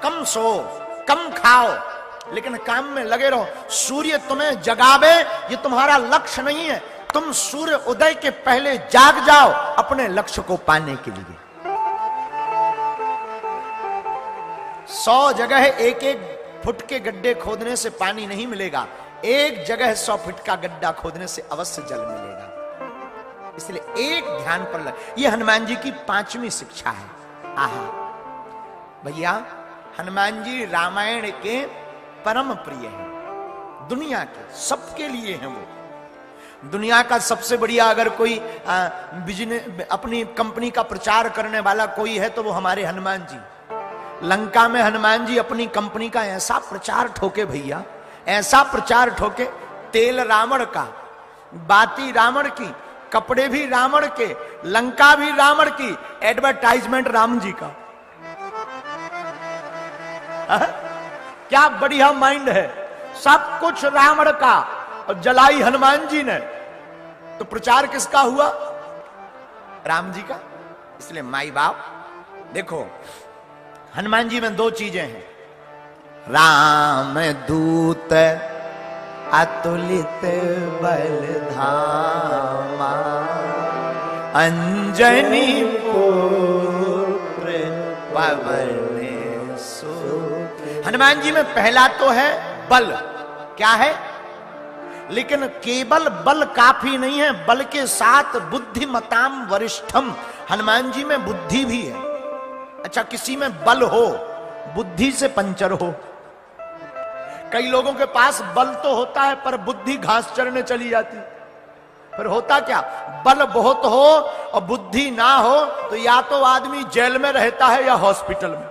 कम सो, कम खाओ, लेकिन काम में लगे रहो। सूर्य तुम्हें जगावे, ये तुम्हारा लक्ष्य नहीं है। तुम सूर्य उदय के पहले जाग जाओ अपने लक्ष्य को पाने के लिए। 100 जगह एक एक फुट के गड्ढे खोदने से पानी नहीं मिलेगा, एक जगह 100 फुट का गड्ढा खोदने से अवश्य जल मिलेगा। इसलिए एक ध्यान पर लग। यह हनुमान जी की पांचवी शिक्षा है। आहा भैया, हनुमान जी रामायण के परम प्रिय हैं, दुनिया के सबके लिए हैं। वो दुनिया का सबसे बढ़िया अगर कोई बिजनेस, अपनी कंपनी का प्रचार करने वाला कोई है तो वो हमारे हनुमान जी। लंका में हनुमान जी अपनी कंपनी का ऐसा प्रचार ठोके भैया, ऐसा प्रचार ठोके। तेल रावण का, बाती रावण की, कपड़े भी रावण के, लंका भी रावण की, एडवर्टाइजमेंट राम जी का। क्या बढ़िया माइंड है। सब कुछ रावण का और जलाई हनुमान जी ने, तो प्रचार किसका हुआ? राम जी का। इसलिए माई बाप देखो, हनुमान जी में 2 चीजें हैं, राम दूत अतुलित बल धामा, अंजनी पुत्र पवन सुत। हनुमान जी में पहला तो है बल। क्या है? लेकिन केवल बल काफी नहीं है, बल के साथ बुद्धिमताम वरिष्ठम। हनुमान जी में बुद्धि भी है। अच्छा, किसी में बल हो, बुद्धि से पंचर हो। कई लोगों के पास बल तो होता है पर बुद्धि घास चरने चली जाती। फिर होता क्या? बल बहुत हो और बुद्धि ना हो तो या तो आदमी जेल में रहता है या हॉस्पिटल में।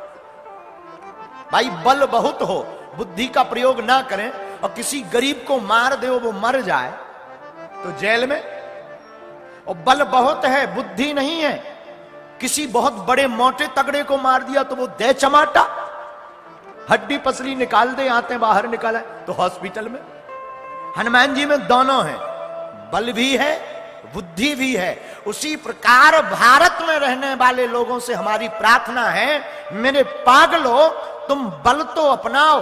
भाई बल बहुत हो, बुद्धि का प्रयोग ना करें और किसी गरीब को मार दे, वो मर जाए तो जेल में। और बल बहुत है, बुद्धि नहीं है, किसी बहुत बड़े मोटे तगड़े को मार दिया तो वो दे चमाटा। हड्डी पसली निकाल दे, आते बाहर निकाला तो हॉस्पिटल में। हनुमान जी में दोनों है, बल भी है बुद्धि भी है। उसी प्रकार भारत में रहने वाले लोगों से हमारी प्रार्थना है, मेरे पागलों, तुम बल तो अपनाओ,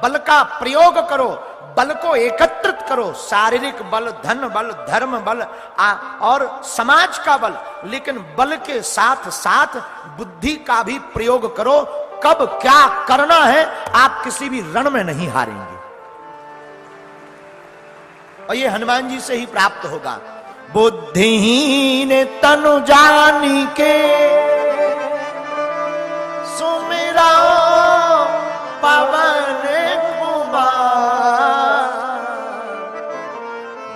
बल का प्रयोग करो, बल को एकत्रित करो, शारीरिक बल, धन बल, धर्म बल और समाज का बल, लेकिन बल के साथ साथ बुद्धि का भी प्रयोग करो। कब क्या करना है आप किसी भी रण में नहीं हारेंगे, और ये हनुमान जी से ही प्राप्त होगा। बुद्धिहीन तनु जानी के सुमिरा पवन कुमार,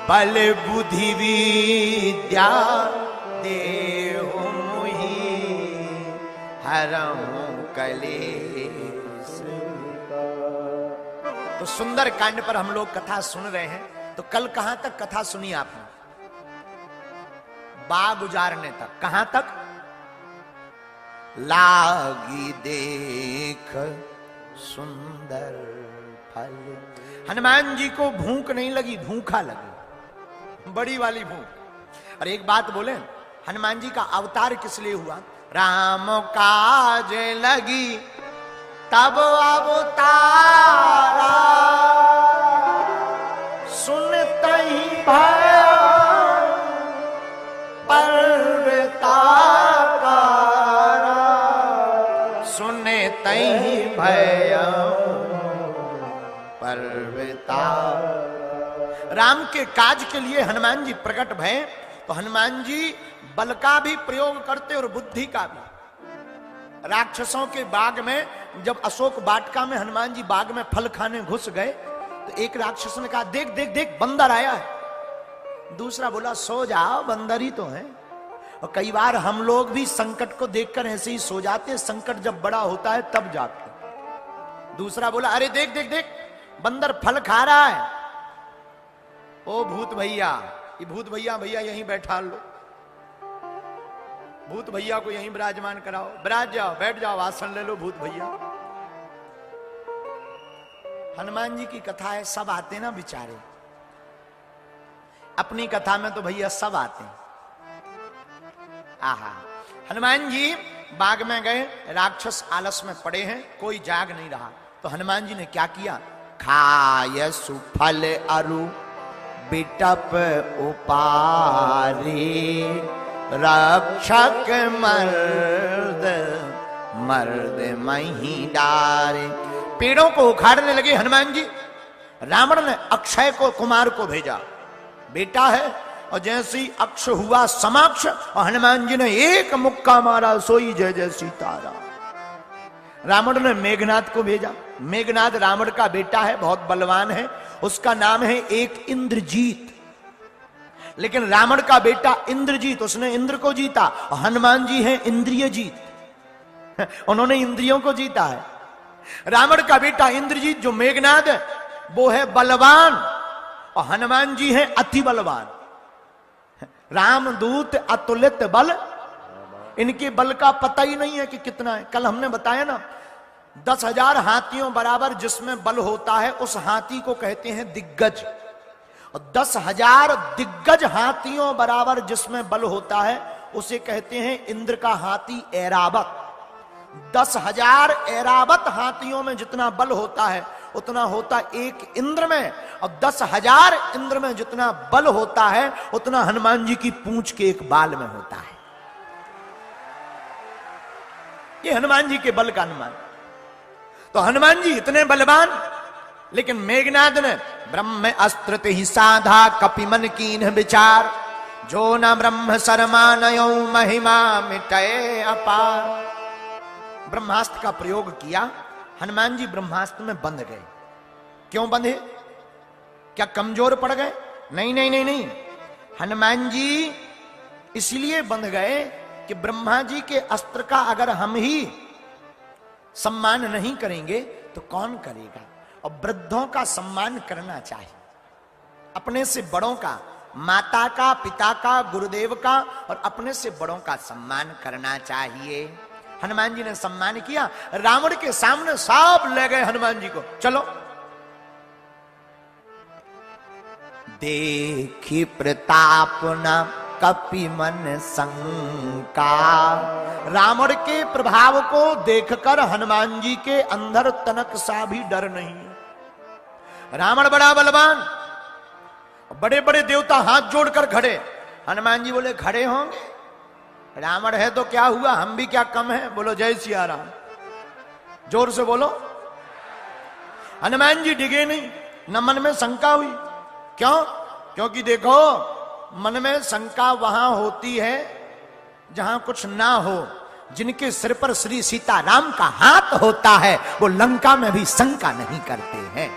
बल बुद्धि विद्या देहु मुहि, हरहु कलेश। तो सुंदर कांड पर हम लोग कथा सुन रहे हैं। तो कल कहां तक कथा सुनी आपने? बाग उजारने तक। कहां तक? लागी देख सुंदर फल। हनुमान जी को भूख नहीं लगी, भूखा लगी, बड़ी वाली भूख। और एक बात बोले, हनुमान जी का अवतार किस लिए हुआ? राम काज लगी तब अवतारा, सुनते ही भय पर्वताकारा, सुनते ही भय पर्वता। राम के काज के लिए हनुमान जी प्रकट भय। तो हनुमान जी बल का भी प्रयोग करते और बुद्धि का भी। राक्षसों के बाग में जब अशोक वाटिका में हनुमान जी बाग में फल खाने घुस गए, तो एक राक्षस ने कहा, देख देख देख बंदर आया है। दूसरा बोला, सो जाओ, बंदर ही तो है। और कई बार हम लोग भी संकट को देखकर ऐसे ही सो जाते हैं, संकट जब बड़ा होता है तब जागते। दूसरा बोला, अरे देख देख देख बंदर फल खा रहा है। ओ भूत भैया, ये भूत भैया भैया यहीं बैठा लो, भूत भैया को यहीं विराजमान कराओ, विराज जाओ, बैठ जाओ, आसन ले लो भूत भैया। हनुमान जी की कथा है, सब आते ना बेचारे। अपनी कथा में तो भैया सब आते हैं। आहा, हनुमान जी बाग में गए, राक्षस आलस में पड़े हैं, कोई जाग नहीं रहा। तो हनुमान जी ने क्या किया? खाय सुफल अरु बिटप उपारे, रक्षक मर्द मर्द मही डारे। पेड़ों को उखाड़ने लगे हनुमान जी। रावण ने अक्षय को, कुमार को भेजा, बेटा है, और जैसे ही अक्ष हुआ समाक्ष, और हनुमान जी ने एक मुक्का मारा, सोई जय जय सीताराम। रावण ने मेघनाद को भेजा। मेघनाद रावण का बेटा है, बहुत बलवान है, उसका नाम है एक इंद्रजीत। लेकिन रावण का बेटा इंद्रजीत, उसने इंद्र को जीता, और हनुमान जी हैं इंद्रिय जीत, उन्होंने इंद्रियों को जीता है। रावण का बेटा इंद्रजीत जो मेघनाद है, वो है बलवान, और हनुमान जी हैं अति बलवान। रामदूत अतुलित बल, इनके बल का पता ही नहीं है कि कितना है। कल हमने बताया ना, 10,000 हाथियों बराबर जिसमें बल होता है, उस हाथी को कहते हैं दिग्गज। और 10,000 दिग्गज हाथियों बराबर जिसमें बल होता है, उसे कहते हैं इंद्र का हाथी ऐरावत। 10,000 ऐरावत हाथियों में जितना बल होता है, उतना होता एक इंद्र में, और 10,000 इंद्र में जितना बल होता है, उतना हनुमान जी की पूंछ के एक बाल में होता है। ये हनुमान जी के बल का अनुमान। तो हनुमान जी इतने बलवान, लेकिन मेघनाद ने ब्रह्म अस्त्र ही साधा, कपिमन कीन विचार, जो न ब्रह्म शर्मानयो महिमा मिटय अपार। ब्रह्मास्त्र का प्रयोग किया, हनुमान जी ब्रह्मास्त्र में बंध गए। क्यों बंधे? क्या कमजोर पड़ गए? नहीं नहीं नहीं नहीं, हनुमान जी इसलिए बंध गए कि ब्रह्मा जी के अस्त्र का अगर हम ही सम्मान नहीं करेंगे तो कौन करेगा। और वृद्धों का सम्मान करना चाहिए, अपने से बड़ों का, माता का, पिता का, गुरुदेव का, और अपने से बड़ों का सम्मान करना चाहिए। हनुमान जी ने सम्मान किया। रावण के सामने सब ले गए हनुमान जी को, चलो। देखी प्रताप न कपि मन शंका। रावण के प्रभाव को देखकर हनुमान जी के अंदर तनक सा भी डर नहीं है। रावण बड़ा बलवान, बड़े बड़े देवता हाथ जोड़कर खड़े। हनुमान जी बोले खड़े होंगे, रावण है तो क्या हुआ, हम भी क्या कम है। बोलो जय सिया राम, जोर से बोलो। हनुमान जी डिगे नहीं, न मन में शंका हुई। क्यों? क्योंकि देखो, मन में शंका वहां होती है जहां कुछ ना हो। जिनके सिर पर श्री सीताराम का हाथ होता है वो लंका में भी शंका नहीं करते हैं।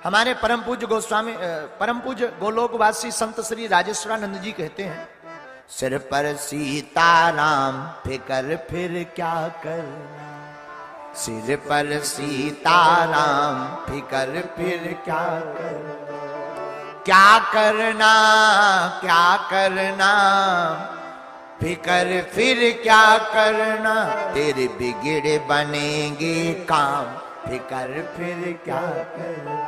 हमारे परम पूज्य गोस्वामी, परम पूज्य गोलोकवासी संत श्री राजेश्वरानंद जी कहते हैं, सिर पर सीताराम फिकर फिर क्या करना। सिर पर सीताराम फिकर फिर क्या करना। क्या करना, क्या करना, फिकर फिर क्या करना। तेरे बिगड़े बनेंगे काम, फिकर फिर क्या करना।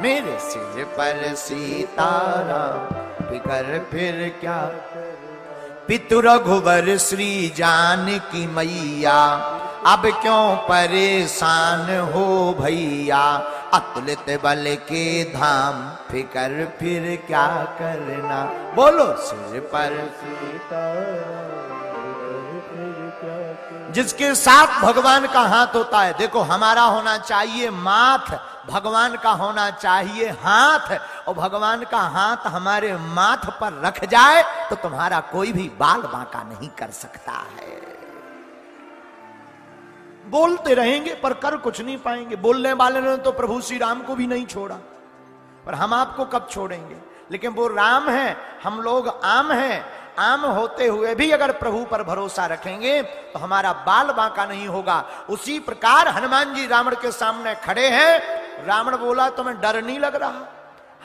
मेरे सिर पर सीताराम फिकर फिर क्या करना। पितु रघुवर श्री जानकी मैया, अब क्यों परेशान हो भैया। अतुलित बल के धाम, फिकर फिर क्या करना। बोलो सिर पर जिसके साथ भगवान का हाथ होता है। देखो, हमारा होना चाहिए माथ, भगवान का होना चाहिए हाथ। और भगवान का हाथ हमारे माथ पर रख जाए तो तुम्हारा कोई भी बाल बांका नहीं कर सकता है। बोलते रहेंगे पर कर कुछ नहीं पाएंगे। बोलने वाले ने तो प्रभु श्री राम को भी नहीं छोड़ा, पर हम आपको कब छोड़ेंगे। लेकिन वो राम है, हम लोग आम हैं। आम होते हुए भी अगर प्रभु पर भरोसा रखेंगे तो हमारा बाल बांका नहीं होगा। उसी प्रकार हनुमान जी रावण के सामने खड़े हैं। रावण बोला तुम्हें डर नहीं लग रहा।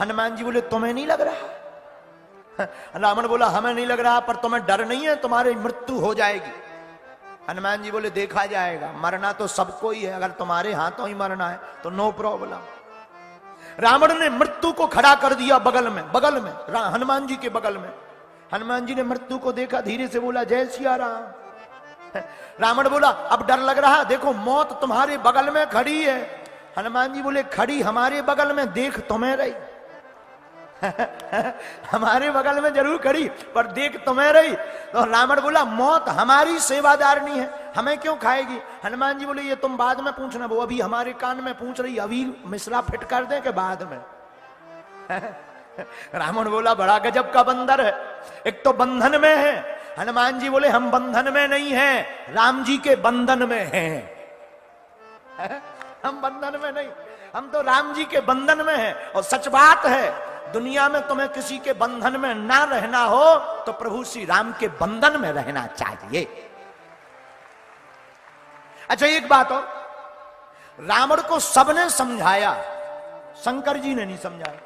हनुमान जी बोले तुम्हें नहीं लग रहा। रावण बोला हमें नहीं लग रहा, पर तुम्हें डर नहीं है, तुम्हारी मृत्यु हो जाएगी। हनुमान जी बोले देखा जाएगा, मरना तो सबको ही है, अगर तुम्हारे हाथों ही मरना है तो नो प्रॉब्लम। रावण ने मृत्यु को खड़ा कर दिया बगल में, हनुमान जी के बगल में। हनुमान जी ने मृत्यु को देखा, धीरे से बोला जय सिया राम। रावण बोला अब डर लग रहा, देखो मौत तुम्हारे बगल में खड़ी है। हनुमान जी बोले खड़ी हमारे बगल में, देख तुम्हें रही। हमारे बगल में जरूर खड़ी, पर देख तुम्हें रही। तो रावण बोला मौत हमारी सेवादारनी है, हमें क्यों खाएगी। हनुमान जी बोले ये तुम बाद में पूछना, वो अभी हमारे कान में पूछ रही, अभी मिश्रा फिट कर दे के बाद में। रावण बोला बड़ा गजब का बंदर है, एक तो बंधन में है। हनुमान जी बोले हम बंधन में नहीं हैं, राम जी के बंधन में हैं। हम बंधन में नहीं, हम तो राम जी के बंधन में हैं। और सच बात है, दुनिया में तुम्हें किसी के बंधन में ना रहना हो तो प्रभु श्री राम के बंधन में रहना चाहिए। अच्छा एक बात और, रावण को सबने समझाया, शंकर जी ने नहीं समझाया,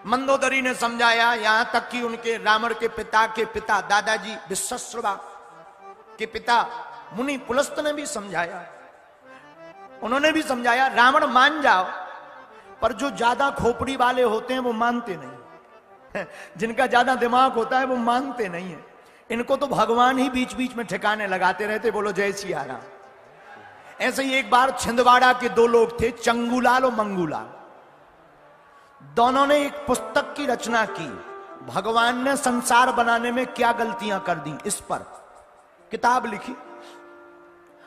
मंदोदरी ने समझाया। यहां तक कि उनके रावण के पिता दादाजी विश्वश्रवा के पिता मुनि पुलस्त ने भी समझाया, उन्होंने भी समझाया रावण मान जाओ, पर जो ज्यादा खोपड़ी वाले होते हैं वो मानते नहीं। जिनका ज्यादा दिमाग होता है वो मानते नहीं है। इनको तो भगवान ही बीच बीच में ठिकाने लगाते रहते। बोलो जय सिया राम। ऐसे ही एक बार छिंदवाड़ा के दो लोग थे, चंगूलाल और मंगूलाल। दोनों ने एक पुस्तक की रचना की, भगवान ने संसार बनाने में क्या गलतियां कर दी, इस पर किताब लिखी।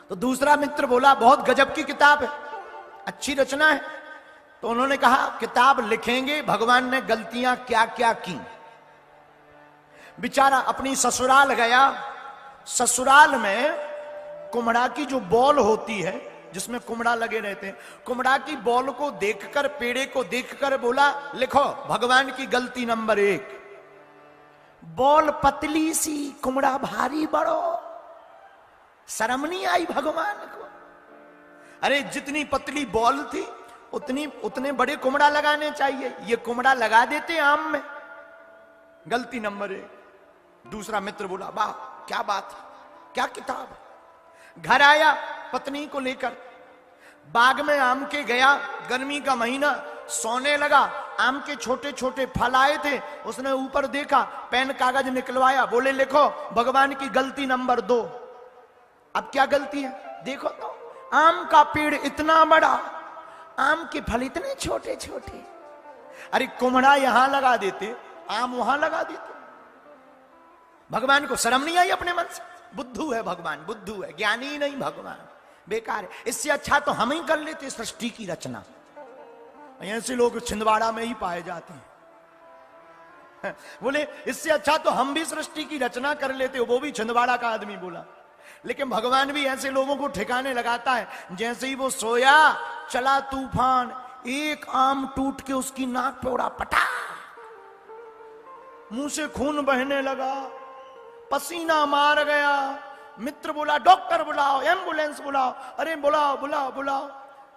तो दूसरा मित्र बोला बहुत गजब की किताब है, अच्छी रचना है। तो उन्होंने कहा किताब लिखेंगे भगवान ने गलतियां क्या क्या की। बेचारा अपनी ससुराल गया। ससुराल में कुम्हड़ा की जो बॉल होती है, जिसमें कुम्हड़ा लगे रहते हैं, कुम्हड़ा की बॉल को देखकर, पेड़े को देखकर बोला लिखो भगवान की गलती नंबर 1, बॉल पतली सी, कुम्हड़ा भारी बड़ो। शर्म नहीं आई भगवान को। अरे जितनी पतली बॉल थी उतने बड़े कुम्हड़ा लगाने चाहिए, ये कुम्हड़ा लगा देते आम में। गलती नंबर 1। दूसरा मित्र बोला वाह क्या बात है, क्या किताब है। घर आया पत्नी को लेकर, बाग में आम के गया, गर्मी का महीना, सोने लगा। आम के छोटे छोटे फल आए थे, उसने ऊपर देखा, पेन कागज निकलवाया, बोले लिखो भगवान की गलती नंबर 2। अब क्या गलती है देखो तो, आम का पेड़ इतना बड़ा, आम के फल इतने छोटे छोटे। अरे कुम्हड़ा यहां लगा देते, आम वहां लगा देते। भगवान को शर्म नहीं आई अपने मन से? बुद्धू है भगवान, बुद्धू है, ज्ञानी नहीं भगवान, बेकार है। इससे अच्छा तो हम ही कर लेते सृष्टि की रचना। ऐसे लोग छिंदवाड़ा में ही पाए जाते हैं। बोले इससे अच्छा तो हम भी सृष्टि की रचना कर लेते, वो भी छिंदवाड़ा का आदमी बोला। लेकिन भगवान भी ऐसे लोगों को ठिकाने लगाता है। जैसे ही वो सोया, चला तूफान, एक आम टूट के उसकी नाक पे उड़ा, पटा, मुंह से खून बहने लगा, पसीना मार गया। मित्र बोला डॉक्टर बुलाओ, एम्बुलेंस बुलाओ। अरे बुलाओ बुलाओ बुलाओ।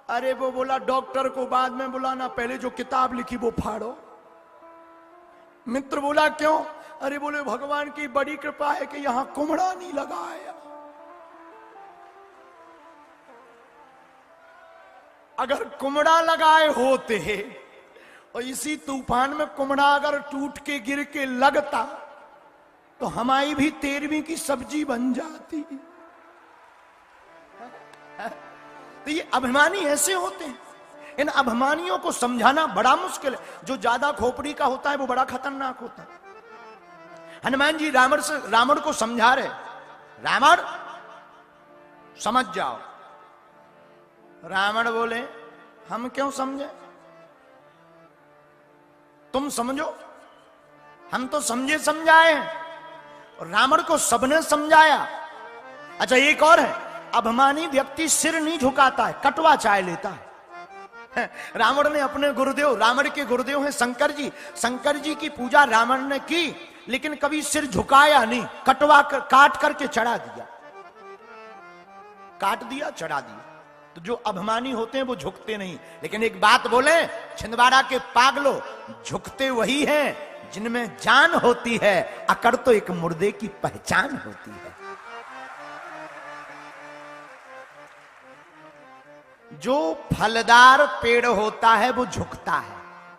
अरे वो बोला डॉक्टर को बाद में बुलाना, पहले जो किताब लिखी वो फाड़ो। मित्र बोला क्यों? अरे बोले भगवान की बड़ी कृपा है कि यहां कुम्हड़ा नहीं लगाया। अगर कुम्हड़ा लगाए होते और इसी तूफान में कुम्हड़ा अगर टूट के गिर के लगता तो हमारी भी 13वीं की सब्जी बन जाती। तो ये अभिमानी ऐसे होते हैं। इन अभिमानियों को समझाना बड़ा मुश्किल है। जो ज्यादा खोपड़ी का होता है वो बड़ा खतरनाक होता है। हनुमान जी रावण को समझा रहे, रावण समझ जाओ। रावण बोले हम क्यों समझे, तुम समझो, हम तो समझे समझाए हैं। और रावण को सबने समझाया। अच्छा एक और है, अभिमानी व्यक्ति सिर नहीं झुकाता है, कटवा चाय लेता है। रावण ने अपने गुरुदेव, रावण के गुरुदेव हैं शंकर जी, शंकर जी की पूजा रावण ने की, लेकिन कभी सिर झुकाया नहीं, कटवा कर, काट करके चढ़ा दिया, काट दिया चढ़ा दिया। तो जो अभिमानी होते हैं वो झुकते नहीं। लेकिन एक बात बोले छिंदवाड़ा के पागलों, झुकते वही हैं जिनमें जान होती है, अकड़ तो एक मुर्दे की पहचान होती है। जो फलदार पेड़ होता है वो झुकता है,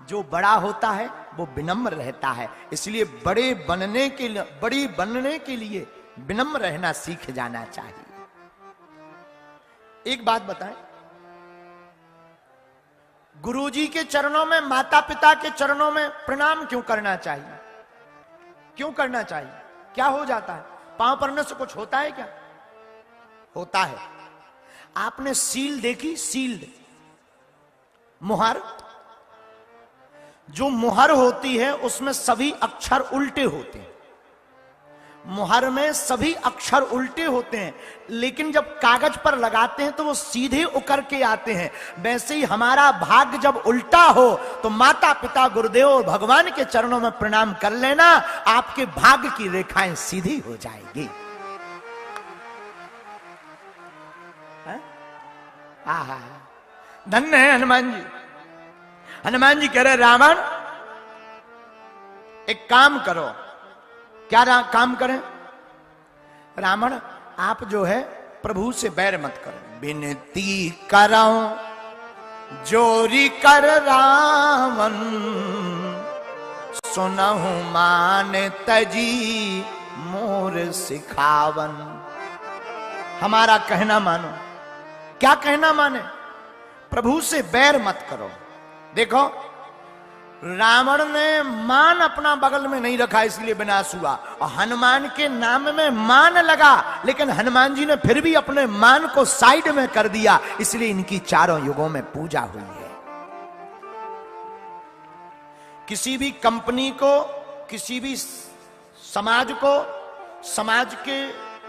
जो बड़ा होता है वो विनम्र रहता है। इसलिए बड़ी बनने के लिए विनम्र रहना सीख जाना चाहिए। एक बात बताएं, गुरुजी के चरणों में, माता पिता के चरणों में प्रणाम क्यों करना चाहिए? क्यों करना चाहिए? क्या हो जाता है? पांव पड़ने से कुछ होता है क्या? होता है। आपने सील देखी? सील्ड मुहर, जो मुहर होती है उसमें सभी अक्षर उल्टे होते हैं। मुहर में सभी अक्षर उल्टे होते हैं, लेकिन जब कागज पर लगाते हैं तो वो सीधे उकर के आते हैं। वैसे ही हमारा भाग्य जब उल्टा हो तो माता पिता, गुरुदेव और भगवान के चरणों में प्रणाम कर लेना, आपके भाग्य की रेखाएं सीधी हो जाएगी। आहा, धन्य है हनुमान जी। हनुमान जी कह रहे रावण एक काम करो। क्या काम करें? रावण आप जो है प्रभु से बैर मत करो। विनती करो जोरी कर रावण, सुनहु मान तजी मोर सिखावन। हमारा कहना मानो। क्या कहना माने? प्रभु से बैर मत करो। देखो रावण ने मान अपना बगल में नहीं रखा, इसलिए विनाश हुआ। और हनुमान के नाम में मान लगा, लेकिन हनुमान जी ने फिर भी अपने मान को साइड में कर दिया, इसलिए इनकी चारों युगों में पूजा हुई है। किसी भी कंपनी को, किसी भी समाज को, समाज के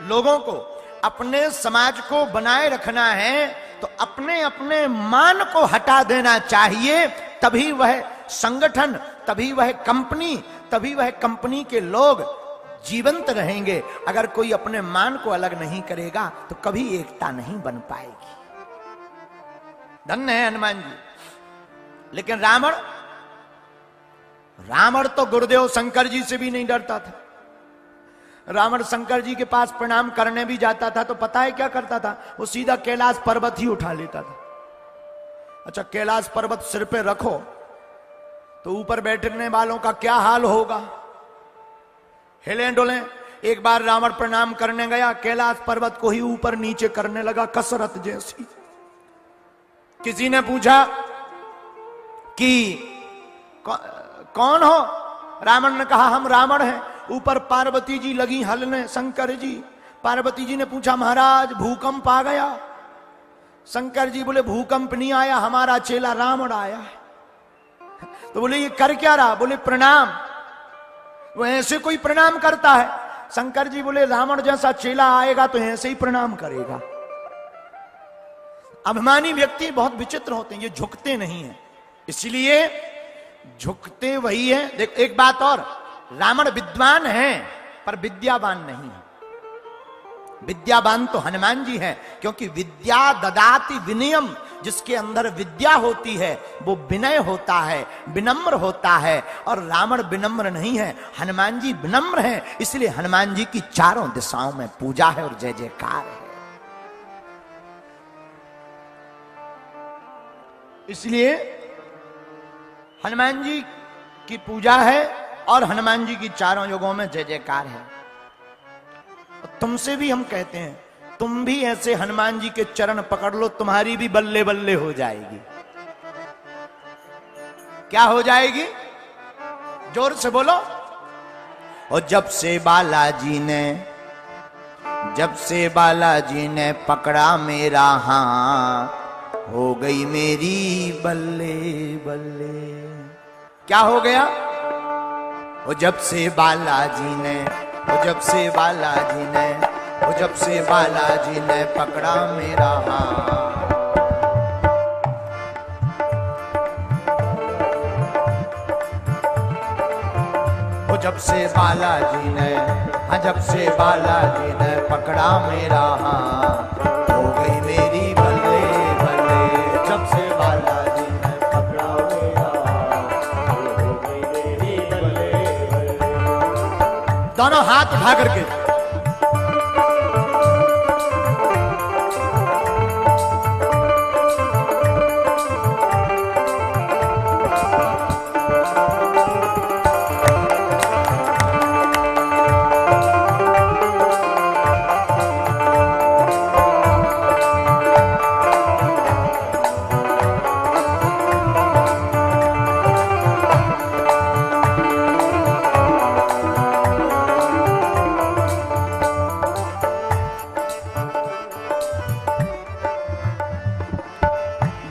लोगों को, अपने समाज को बनाए रखना है तो अपने अपने मान को हटा देना चाहिए। तभी वह संगठन, तभी वह कंपनी, तभी वह कंपनी के लोग जीवंत रहेंगे। अगर कोई अपने मान को अलग नहीं करेगा तो कभी एकता नहीं बन पाएगी। धन्य है हनुमान जी। लेकिन रावण तो गुरुदेव शंकर जी से भी नहीं डरता था। रावण शंकर जी के पास प्रणाम करने भी जाता था तो पता है क्या करता था? वो सीधा कैलाश पर्वत ही उठा लेता था। अच्छा, कैलाश पर्वत सिर पे रखो तो ऊपर बैठने वालों का क्या हाल होगा? हिले डोले। एक बार रावण प्रणाम करने गया, कैलाश पर्वत को ही ऊपर नीचे करने लगा, कसरत जैसी। किसी ने पूछा कि कौन हो? रावण ने कहा हम रावण हैं। ऊपर पार्वती जी लगी हलने, शंकर जी। पार्वती जी ने पूछा महाराज भूकंप आ गया? शंकर जी बोले भूकंप नहीं आया, हमारा चेला रावण आया है। तो बोले ये कर क्या रहा? बोले प्रणाम। वो ऐसे कोई प्रणाम करता है? शंकर जी बोले रावण जैसा चेला आएगा तो ऐसे ही प्रणाम करेगा। अभिमानी व्यक्ति बहुत विचित्र होते हैं, ये झुकते नहीं हैं, इसलिए झुकते वही है। देख एक बात और, रावण विद्वान है पर विद्यावान नहीं है। विद्यावान तो हनुमान जी हैं, क्योंकि विद्या ददाति विनयम, जिसके अंदर विद्या होती है वो विनय होता है, विनम्र होता है। और रावण विनम्र नहीं है, हनुमान जी विनम्र हैं, इसलिए हनुमान जी की चारों दिशाओं में पूजा है और जय जयकार है। इसलिए हनुमान जी की पूजा है और हनुमान जी की चारों युगों में जय जयकार है। और तुमसे भी हम कहते हैं, तुम भी ऐसे हनुमान जी के चरण पकड़ लो, तुम्हारी भी बल्ले बल्ले हो जाएगी। क्या हो जाएगी? जोर से बोलो। और जब से बालाजी ने पकड़ा मेरा हाथ, हो गई मेरी बल्ले बल्ले। क्या हो गया? वो जब से बालाजी ने पकड़ा मेरा हाथ। वो जब से बालाजी ने पकड़ा मेरा हाथ, हो गई मेरी बल्ले बल्ले। जब से बालाजी ने पकड़ा मेरा हाथ, हो गई मेरी बल्ले बल्ले। दोनों हाथ उठा करके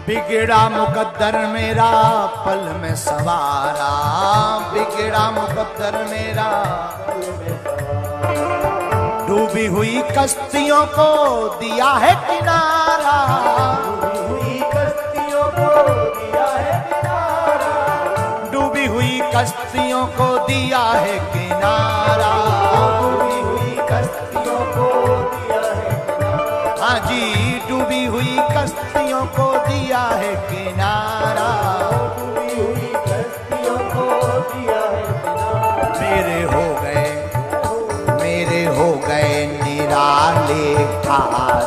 बिगड़ा मुकद्दर मेरा पल में सवारा, बिगड़ा मुकद्दर मेरा पल में सवारा। डूबी हुई कश्तियों को दिया है किनारा, डूबी हुई कश्तियों को दिया है किनारा, डूबी हुई कश्तियों को दिया है किनारा, डूबी हुई कश्तियों को दिया है किनारा। हाँ जी, डूबी हुई कश्तियों को दिया है किनारा, डूबी हुई कश्तियों को दिया है किनारा। मेरे हो गए निराले हाथ,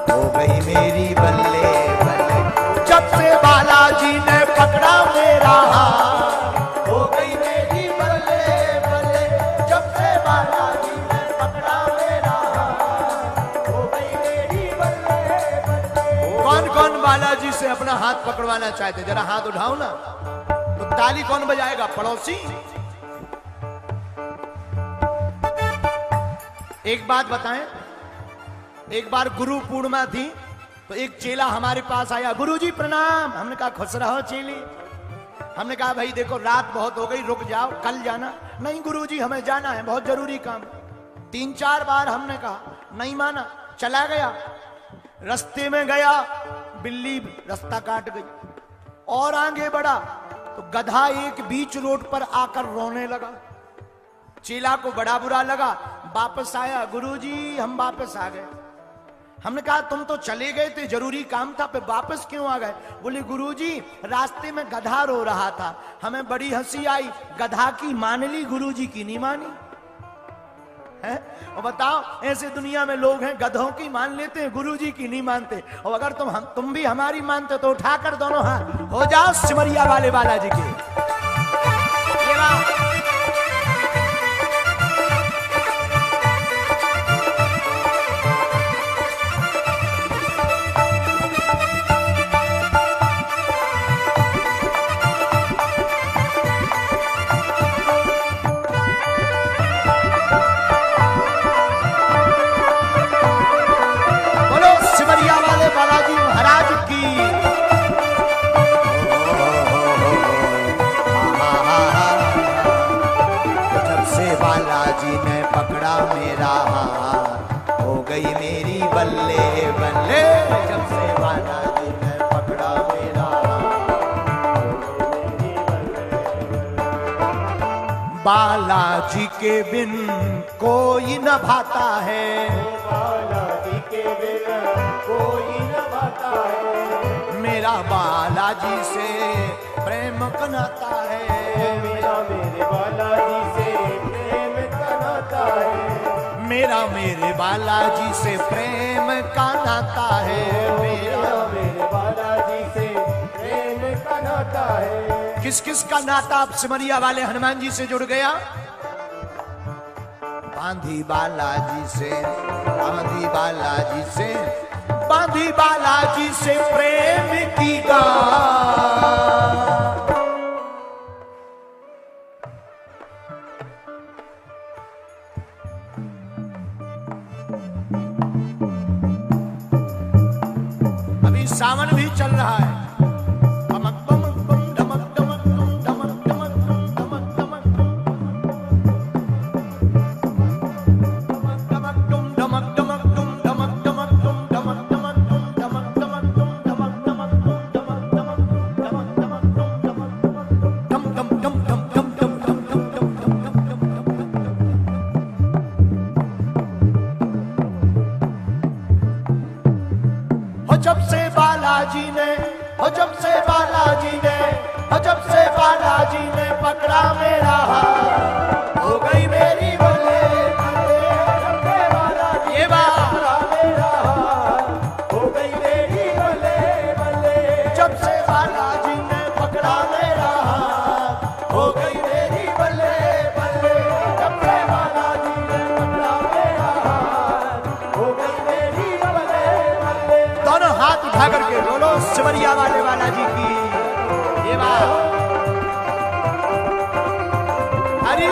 हो गई मेरी बल्ले बल्ले। जब से बालाजी ने पकड़ा मेरा हाथ, हो गई मेरी बल्ले बल्ले। जब से बालाजी ने पकड़ा मेरा हाथ, हो गई मेरी बल्ले बल्ले। कौन कौन बालाजी से अपना हाथ पकड़वाना चाहते? जरा हाथ उठाओ ना। तो ताली कौन बजाएगा? पड़ोसी। एक बात बताएं, एक बार गुरु पूर्णिमा थी तो एक चेला हमारे पास आया, गुरुजी प्रणाम। हमने कहा खुश रहो चेली। हमने कहा भाई देखो रात बहुत हो गई, रुक जाओ, कल जाना। नहीं गुरुजी हमें जाना है, बहुत जरूरी काम। 3-4 बार हमने कहा, नहीं माना, चला गया। रास्ते में गया, बिल्ली रास्ता काट गई। और आगे बढ़ा तो गधा एक बीच रोड पर आकर रोने लगा। चेला को बड़ा बुरा लगा, वापस आया, गुरुजी हम वापस आ गए। हमने कहा तुम तो चले गए थे, जरूरी काम था, पे वापस क्यों आ गए? बोले गुरुजी रास्ते में गधा रो रहा था, हमें बड़ी हंसी आई, गधा की मान ली, गुरुजी की नहीं मानी। हैं? और बताओ, ऐसे दुनिया में लोग हैं गधों की मान लेते हैं, गुरुजी की नहीं मानते। और अगर तुम भी हमारी मानते तो उठाकर दोनों हाथ हो जाओ सिमरिया वाले बालाजी के। ये बात बालाजी महाराज की। जब से बालाजी ने पकड़ा मेरा हाथ हो गई मेरी बल्ले बल्ले। जब से बालाजी ने पकड़ा मेरा हाथ, बालाजी के बिन कोई न भाता है, बालाजी के बिन कोई न भाता है। मेरा बालाजी से प्रेम का नाता है, मेरा मेरे बालाजी से प्रेम का नाता है। मेरा मेरे बालाजी से प्रेम का नाता है, मेरा मेरे बालाजी से प्रेम का नाता है। किस किस का नाता अब सिमरिया वाले हनुमान जी से जुड़ गया? बांधी बालाजी से, बांधी बालाजी से, बांधी बालाजी से प्रेम की गान। अभी सावन भी चल रहा है। जब से बालाजी ने, जब से बालाजी ने, जब से बालाजी ने पकड़ा मेरा हाथ हो गई मेरी बल्ले बल्ले। जब से बालाजी ने पकड़ा मेरा हाथ हो गई मेरी बल्ले बल्ले। जब से बालाजी ने पकड़ा मेरा हाथ हो गई मेरी बल्ले बल्ले। जब से बालाजी ने पकड़ा मेरा हाथ हो गई मेरी बल्ले बल्ले। दोनों हाथ उठा करके बोलो सिमरिया वाले बालाजी की। ये बात हरि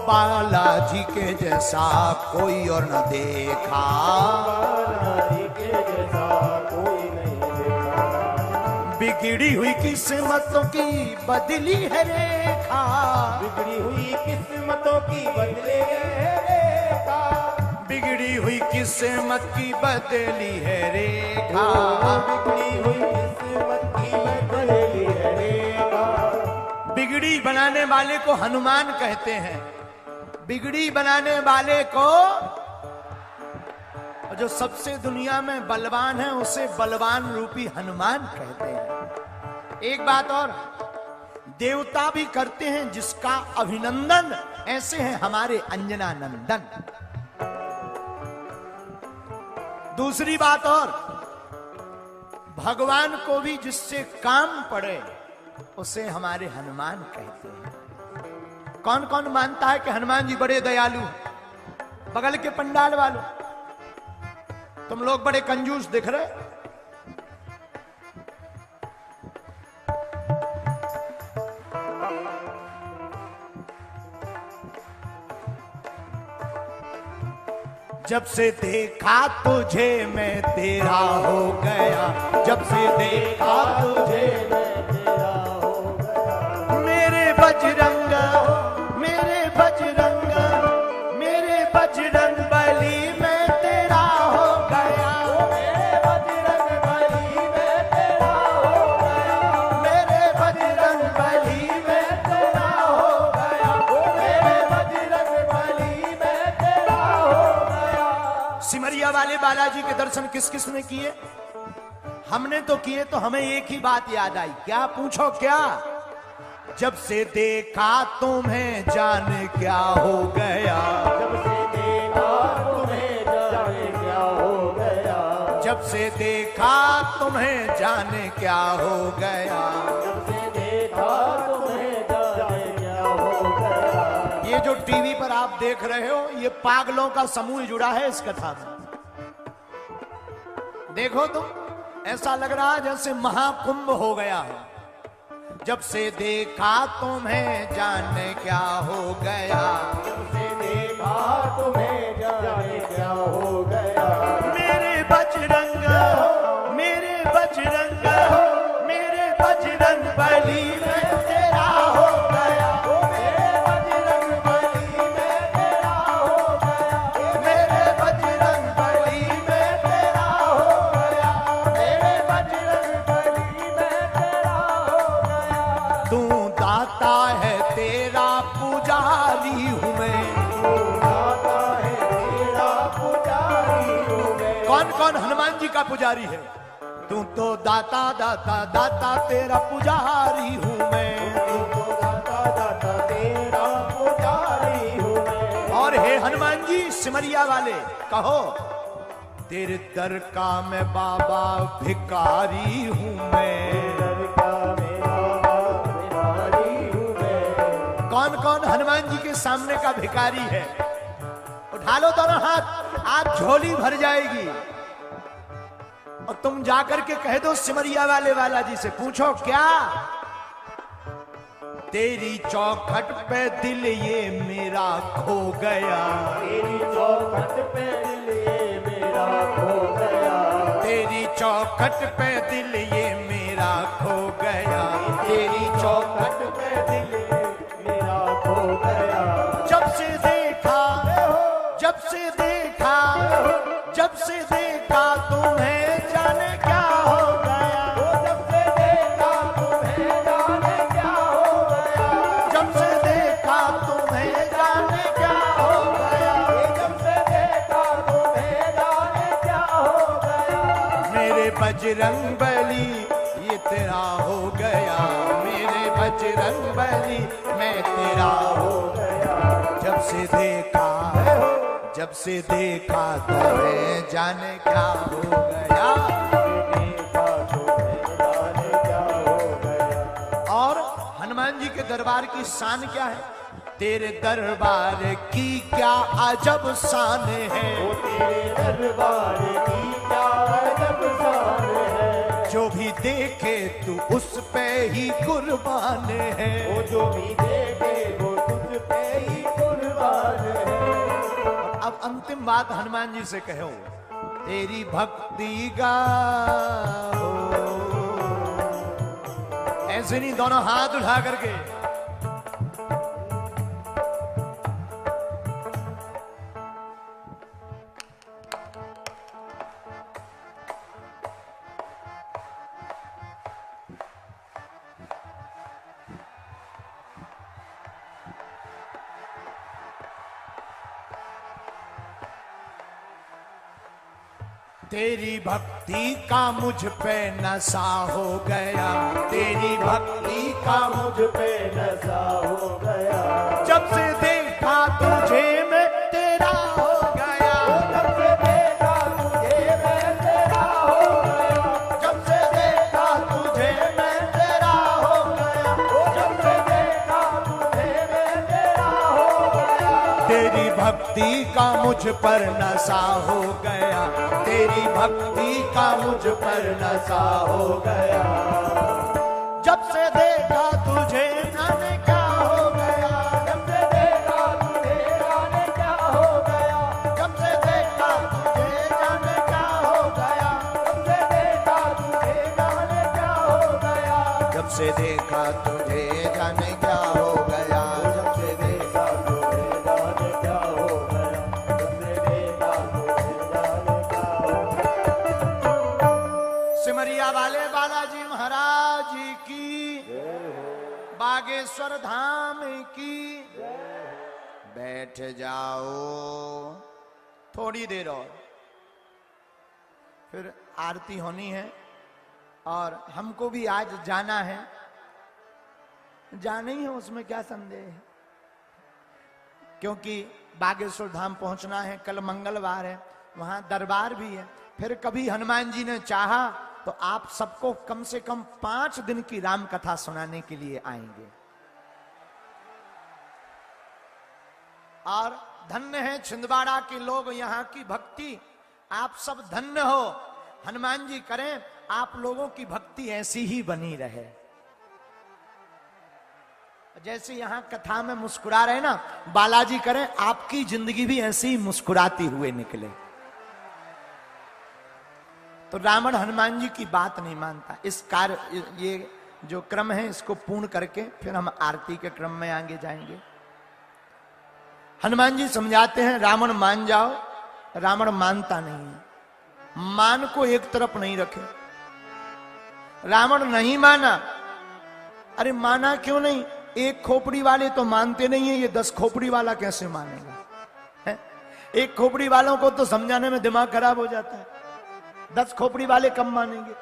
बालाजी के जैसा कोई और न देखा, बालाजी के जैसा कोई नहीं देखा। बिगड़ी हुई किस्मतों की बदली है रेखा, बिगड़ी हुई किस्मतों की बदली है रेखा। बिगड़ी हुई किस्मत की बदली है रेखा, बिगड़ी हुई किस्मत की बदली है रेखा। बिगड़ी बनाने वाले को हनुमान कहते हैं, बिगड़ी बनाने वाले को, जो सबसे दुनिया में बलवान है उसे बलवान रूपी हनुमान कहते हैं। एक बात और, देवता भी करते हैं जिसका अभिनंदन, ऐसे हैं हमारे अंजना नंदन। दूसरी बात और, भगवान को भी जिससे काम पड़े उसे हमारे हनुमान कहते हैं। कौन कौन मानता है कि हनुमान जी बड़े दयालु? बगल के पंडाल वालों, तुम लोग बड़े कंजूस दिख रहे। जब से देखा तुझे मैं तेरा हो गया, जब से देखा तुझे मैं तेरा हो गया। मेरे बजरंग, मेरे बजरंग, मेरे बजरंग बली मैं तेरा हो गया। मेरे बजरंग बली बालाजी के दर्शन किस किस ने किए? हमने तो किए, तो हमें एक ही बात याद आई। क्या? पूछो क्या? जब से देखा तुम्हें जाने क्या हो गया, जब से देखा तुम्हें जाने क्या हो गया, जब से देखा तुम्हें जाने क्या हो गया, जब से देखा तुम्हें जाने क्या हो गया। ये जो टीवी पर आप देख रहे हो, ये पागलों का समूह जुड़ा है इस कथा में। देखो तुम, ऐसा लग रहा है जैसे महाकुंभ हो गया हो। जब से देखा तुम्हें जाने क्या हो गया, जब से देखा तुम्हें जाने क्या हो गया। मेरे बजरंग, मेरे बजरंग, मेरे बजरंग बली में तेरा हो गया, मेरे बजरंग बली में तेरा हो गया, मेरे बजरंग बली में तेरा हो गया, मेरे बजरंग बली में तेरा हो गया। तू दाता है तेरा पुजारी हूँ मैं, दाता है तेरा पुजारी हूँ मैं। कौन कौन हनुमान जी का पुजारी है? तू तो दाता दाता दाता तेरा पुजारी हूँ मैं, तो दाता दाता तेरा पुजारी हूँ मैं। और हे हनुमान जी सिमरिया वाले कहो, तेरे दर का मैं बाबा भिखारी हूँ मैं। दर का मैं बाबा भिखारी हूँ मैं। कौन कौन हनुमान जी के सामने का भिखारी है? उठा लो दोनों हाथ, आज झोली भर जाएगी। और तुम जाकर के कह दो सिमरिया वाले वाला जी से, पूछो क्या? तेरी चौखट पे दिल ये मेरा खो गया, तेरी चौखट पे दिल ये मेरा खो गया, तेरी चौखट पे दिल ये मेरा खो गया, तेरी चौखट पे दिल ये मेरा खो गया। जब से देखा, जब से देखा, जब से देखा तुम्हें जाने क्या हो गया, जब से देखा तुम्हें जाने क्या हो गया, जब से देखा तुम्हें जाने क्या हो गया, जब से देखा तुम्हें जाने क्या हो गया। मेरे बजरंग बली ये तेरा हो गया, मेरे बजरंग बली मैं तेरा हो गया। जब से देखा, जब से देखा तुम्हें जाने क्या हो गया। देखा तुम्हें जाने क्या हो गया। और हनुमान जी के दरबार की शान क्या है? तेरे दरबार की क्या अजब शान है, वो तेरे दरबार की क्या अजब शान है। जो भी देखे तू उस पे ही कुर्बान है, वो जो भी देखे वो तुझ पे ही कुर्बान है। अब अंतिम बात हनुमान जी से कहो, तेरी भक्ति गाओ। ऐसे नहीं, दोनों हाथ उठा करके। तेरी भक्ति का मुझ पे नशा हो गया, तेरी भक्ति का मुझ पे नशा हो गया। जब से देखा तुझे मैं तेरा हो गया, जब से देखा तुझे मैं तेरा हो गया, जब से देखा तुझे मैं तेरा हो गया, जब से देखा तुझे मैं तेरा हो गया। तेरी भक्ति का मुझ पर नशा हो गया, तेरी भक्ति का मुझ पर नशा हो गया। जब से देखा तुझे जाने क्या हो गया, जब से देखा तुझे जाने क्या हो गया, जब से देखा तुझे जाने क्या हो गया, जब से देखा तुझे जाने क्या हो गया, जब से देखा तुझे जाने क्या हो गया, जब से देखा तुझे जाने क्या हो गया, जब से देखा तुझे जाने क्या हो गया। सिमरिया वाले बालाजी महाराज की, बागेश्वर धाम की। बैठ जाओ थोड़ी देर और। फिर आरती होनी है और हमको भी आज जाना है। जाना ही है, उसमें क्या संदेह है, क्योंकि बागेश्वर धाम पहुंचना है। कल मंगलवार है, वहां दरबार भी है। फिर कभी हनुमान जी ने चाहा तो आप सबको कम से कम 5 दिन की राम कथा सुनाने के लिए आएंगे। और धन्य है छिंदवाड़ा के लोग, यहाँ की भक्ति, आप सब धन्य हो। हनुमान जी करें आप लोगों की भक्ति ऐसी ही बनी रहे। जैसे यहां कथा में मुस्कुरा रहे ना, बालाजी करें आपकी जिंदगी भी ऐसी ही मुस्कुराती हुए निकले। तो रावण हनुमान जी की बात नहीं मानता। इस कार्य, ये जो क्रम है इसको पूर्ण करके फिर हम आरती के क्रम में आगे जाएंगे। हनुमान जी समझाते हैं रावण मान जाओ। रावण मानता नहीं है, मान को एक तरफ नहीं रखे। रावण नहीं माना। अरे माना क्यों नहीं? एक खोपड़ी वाले तो मानते नहीं है, ये 10 खोपड़ी वाला कैसे मानेगा? है? एक खोपड़ी वालों को तो समझाने में दिमाग खराब हो जाता है, 10 खोपड़ी वाले कम मानेंगे।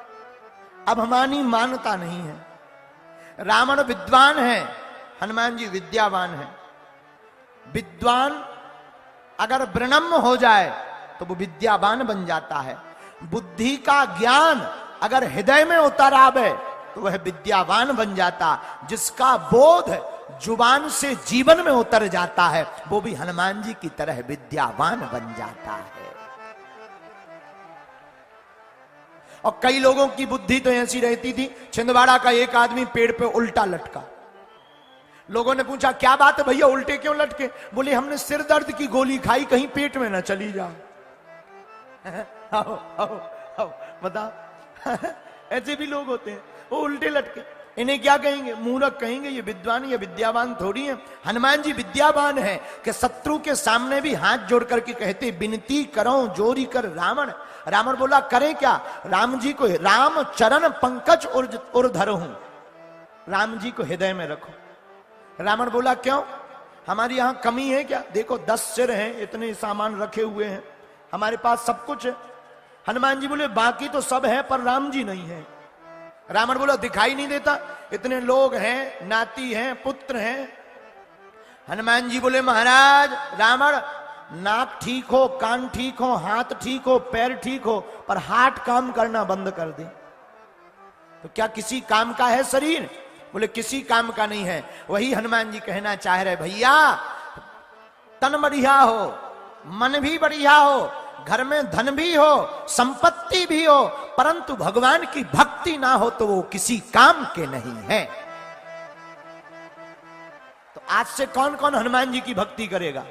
अब हनुमान मानता नहीं है। रावण विद्वान है, हनुमान जी विद्यावान है। विद्वान अगर ब्रह्म हो जाए तो वो विद्यावान बन जाता है। बुद्धि का ज्ञान अगर हृदय में उतर आवे तो वह विद्यावान बन जाता। जिसका बोध जुबान से जीवन में उतर जाता है वो भी हनुमान जी की तरह विद्यावान बन जाता है। और कई लोगों की बुद्धि तो ऐसी रहती थी। छिंदवाड़ा का एक आदमी पेड़ पे उल्टा लटका। लोगों ने पूछा क्या बात है भैया, उल्टे क्यों लटके? बोले हमने सिर दर्द की गोली खाई, कहीं पेट में ना चली जाओ। आओ आओ आओ बताओ। ऐसे भी लोग होते हैं, वो उल्टे लटके। इन्हें क्या कहेंगे? मूर्ख कहेंगे। ये विद्वान या विद्यावान थोड़ी है। हनुमान जी विद्यावान है कि शत्रु के सामने भी हाथ जोड़ करके कहते विनती करो जोरी कर रावण। रावण बोला करें क्या? राम जी को, राम चरण पंकज उर धरहूं, राम जी को हृदय में रखो। रावण बोला क्यों? हमारी यहां कमी है क्या? देखो 10 सिर हैं, इतने सामान रखे हुए हैं, हमारे पास सब कुछ है। हनुमान जी बोले बाकी तो सब है पर राम जी नहीं है। रावण बोला दिखाई नहीं देता? इतने लोग हैं, नाती हैं, पुत्र हैं। हनुमान जी बोले महाराज रावण, नाक ठीक हो, कान ठीक हो, हाथ ठीक हो, पैर ठीक हो, पर हार्ट काम करना बंद कर दे तो क्या किसी काम का है शरीर? बोले किसी काम का नहीं है। वही हनुमान जी कहना चाह रहे भैया, तन बढ़िया हो, मन भी बढ़िया हो, घर में धन भी हो, संपत्ति भी हो, परंतु भगवान की भक्ति ना हो तो वो किसी काम के नहीं है। तो आज से कौन कौन हनुमान जी की भक्ति करेगा?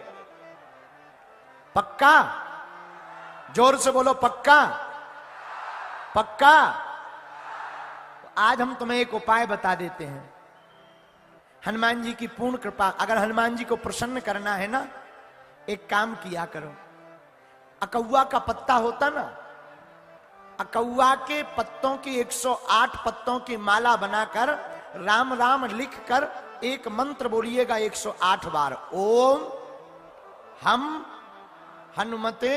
पक्का? जोर से बोलो पक्का पक्का। तो आज हम तुम्हें एक उपाय बता देते हैं। हनुमान जी की पूर्ण कृपा, अगर हनुमान जी को प्रसन्न करना है ना, एक काम किया करो। अकौआ का पत्ता होता ना, अकौआ के पत्तों की 108 पत्तों की माला बनाकर राम राम लिखकर एक मंत्र बोलिएगा 108 बार। ओम हम हनुमते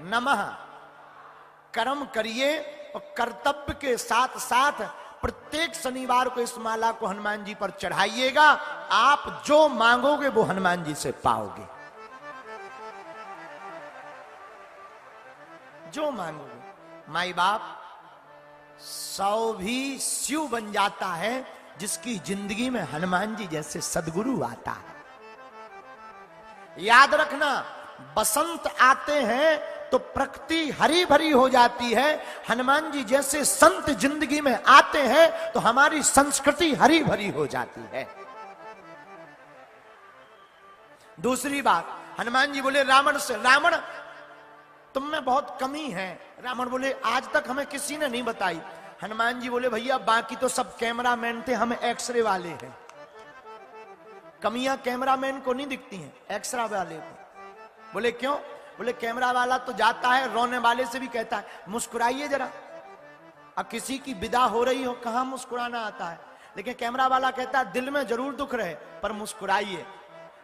नमः। कर्म करिए और कर्तव्य के साथ साथ प्रत्येक शनिवार को इस माला को हनुमान जी पर चढ़ाइएगा। आप जो मांगोगे वो हनुमान जी से पाओगे, जो मांगोगे। माई बाप 100 भी शिव बन जाता है जिसकी जिंदगी में हनुमान जी जैसे सदगुरु आता है। याद रखना, बसंत आते हैं तो प्रकृति हरी भरी हो जाती है। हनुमान जी जैसे संत जिंदगी में आते हैं तो हमारी संस्कृति हरी भरी हो जाती है। दूसरी बात, हनुमान जी बोले रावण से, रावण तुम में बहुत कमी है। रावण बोले आज तक हमें किसी ने नहीं बताई। हनुमान जी बोले भैया बाकी तो सब कैमरामैन थे, हम एक्सरे वाले हैं। कमियां कैमरामैन को नहीं दिखती हैं, एक्सरे वाले को। बोले क्यों? बोले कैमरा वाला तो जाता है, रोने वाले से भी कहता है मुस्कुराइए जरा। अब किसी की विदा हो रही हो, कहां मुस्कुराना आता है, लेकिन कैमरा वाला कहता है दिल में जरूर दुख रहे पर मुस्कुराइए।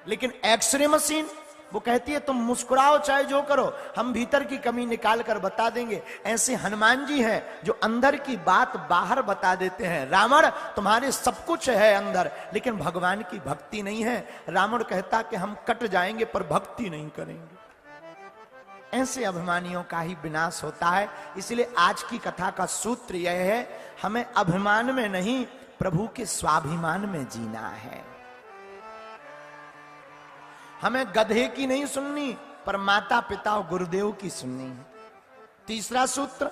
लेकिन एक्सरे मशीन वो कहती है तुम मुस्कुराओ चाहे जो करो, हम भीतर की कमी निकाल कर बता देंगे। ऐसे हनुमान जी हैं जो अंदर की बात बाहर बता देते हैं। रावण तुम्हारे सब कुछ है अंदर, लेकिन भगवान की भक्ति नहीं है। रावण कहता कि हम कट जाएंगे पर भक्ति नहीं करेंगे। ऐसे अभिमानियों का ही विनाश होता है। इसलिए आज की कथा का सूत्र यह है, हमें अभिमान में नहीं प्रभु के स्वाभिमान में जीना है। हमें गधे की नहीं सुननी, पर माता पिता और गुरुदेव की सुननी है। तीसरा सूत्र,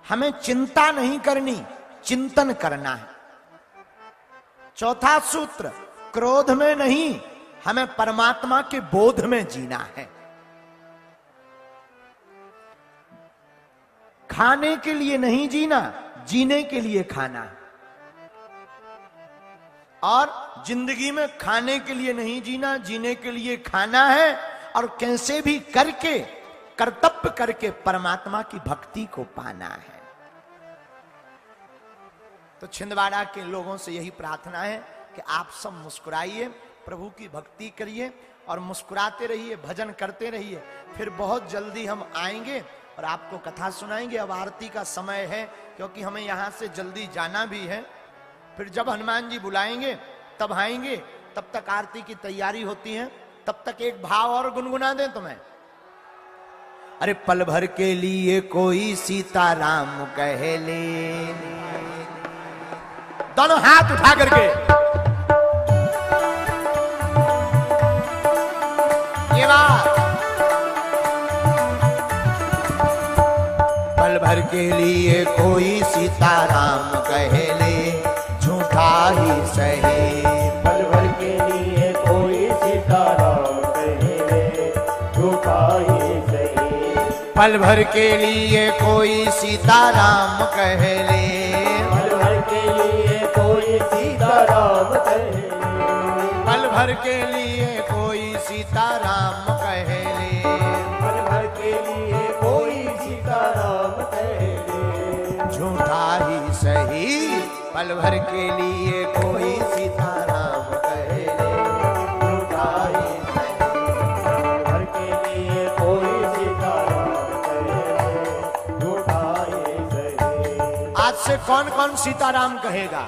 हमें चिंता नहीं करनी, चिंतन करना है। चौथा सूत्र, क्रोध में नहीं, हमें परमात्मा के बोध में जीना है। खाने के लिए नहीं जीना, जीने के लिए खाना है। और जिंदगी में खाने के लिए नहीं जीना, जीने के लिए खाना है। और कैसे भी करके, कर्तव्य करके परमात्मा की भक्ति को पाना है। तो छिंदवाड़ा के लोगों से यही प्रार्थना है कि आप सब मुस्कुराइए, प्रभु की भक्ति करिए और मुस्कुराते रहिए, भजन करते रहिए। फिर बहुत जल्दी हम आएंगे और आपको कथा सुनाएंगे। अब आरती का समय है, क्योंकि हमें यहां से जल्दी जाना भी है। फिर जब हनुमान जी बुलाएंगे तब आएंगे। तब तक आरती की तैयारी होती है। तब तक एक भाव और गुनगुना दें तुम्हें। अरे पल भर के लिए कोई सीताराम कह ले, दोनों हाथ उठा करके ये बात, पल भर के लिए कोई सीताराम कह ले, झूठा ही सही। पल भर के लिए कोई सीताराम कहे ले, झूठा ही सही। पल भर के लिए कोई सीताराम कह ले, पल भर के लिए कोई सीताराम कहे ले, पल भर के लिए कोई सीताराम कह ले, पल भर के लिए कोई सीताराम कहे ले, झूठा ही सही। पल भर के लिए कोई सीताराम कह ले, झूठा ही सही। पल भर के लिए कोई सीताराम कहे ले, झूठा ही सही। आज से कौन कौन सीताराम कहेगा?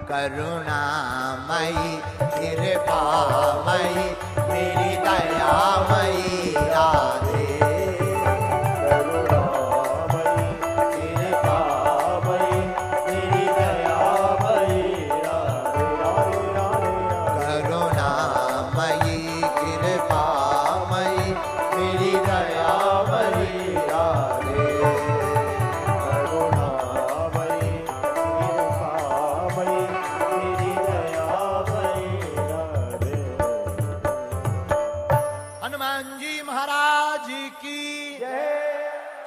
करुणामयी कृपामयी मेरी दयामयी राधे,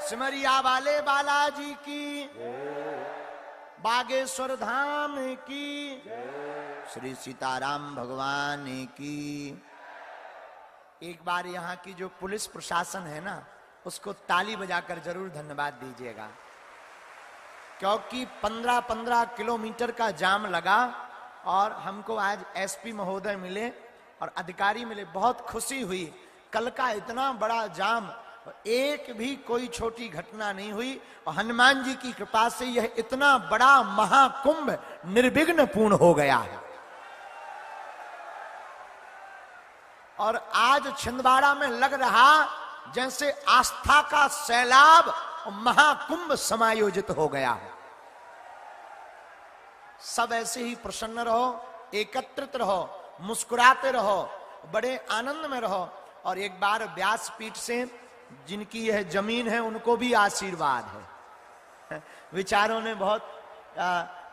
सिमरिया वाले बालाजी की, बागेश्वर धाम की, श्री सीताराम भगवान की। एक बार यहाँ की जो पुलिस प्रशासन है ना, उसको ताली बजाकर जरूर धन्यवाद दीजिएगा, क्योंकि 15-15 किलोमीटर का जाम लगा और हमको आज एसपी महोदय मिले और अधिकारी मिले। बहुत खुशी हुई। कल का इतना बड़ा जाम, एक भी कोई छोटी घटना नहीं हुई और हनुमान जी की कृपा से यह इतना बड़ा महाकुंभ निर्विघ्न पूर्ण हो गया है। और आज छिंदवाड़ा में लग रहा जैसे आस्था का सैलाब और महाकुंभ समायोजित हो गया हो। सब ऐसे ही प्रसन्न रहो, एकत्रित रहो, मुस्कुराते रहो, बड़े आनंद में रहो। और एक बार व्यासपीठ से जिनकी यह जमीन है उनको भी आशीर्वाद है। विचारों ने बहुत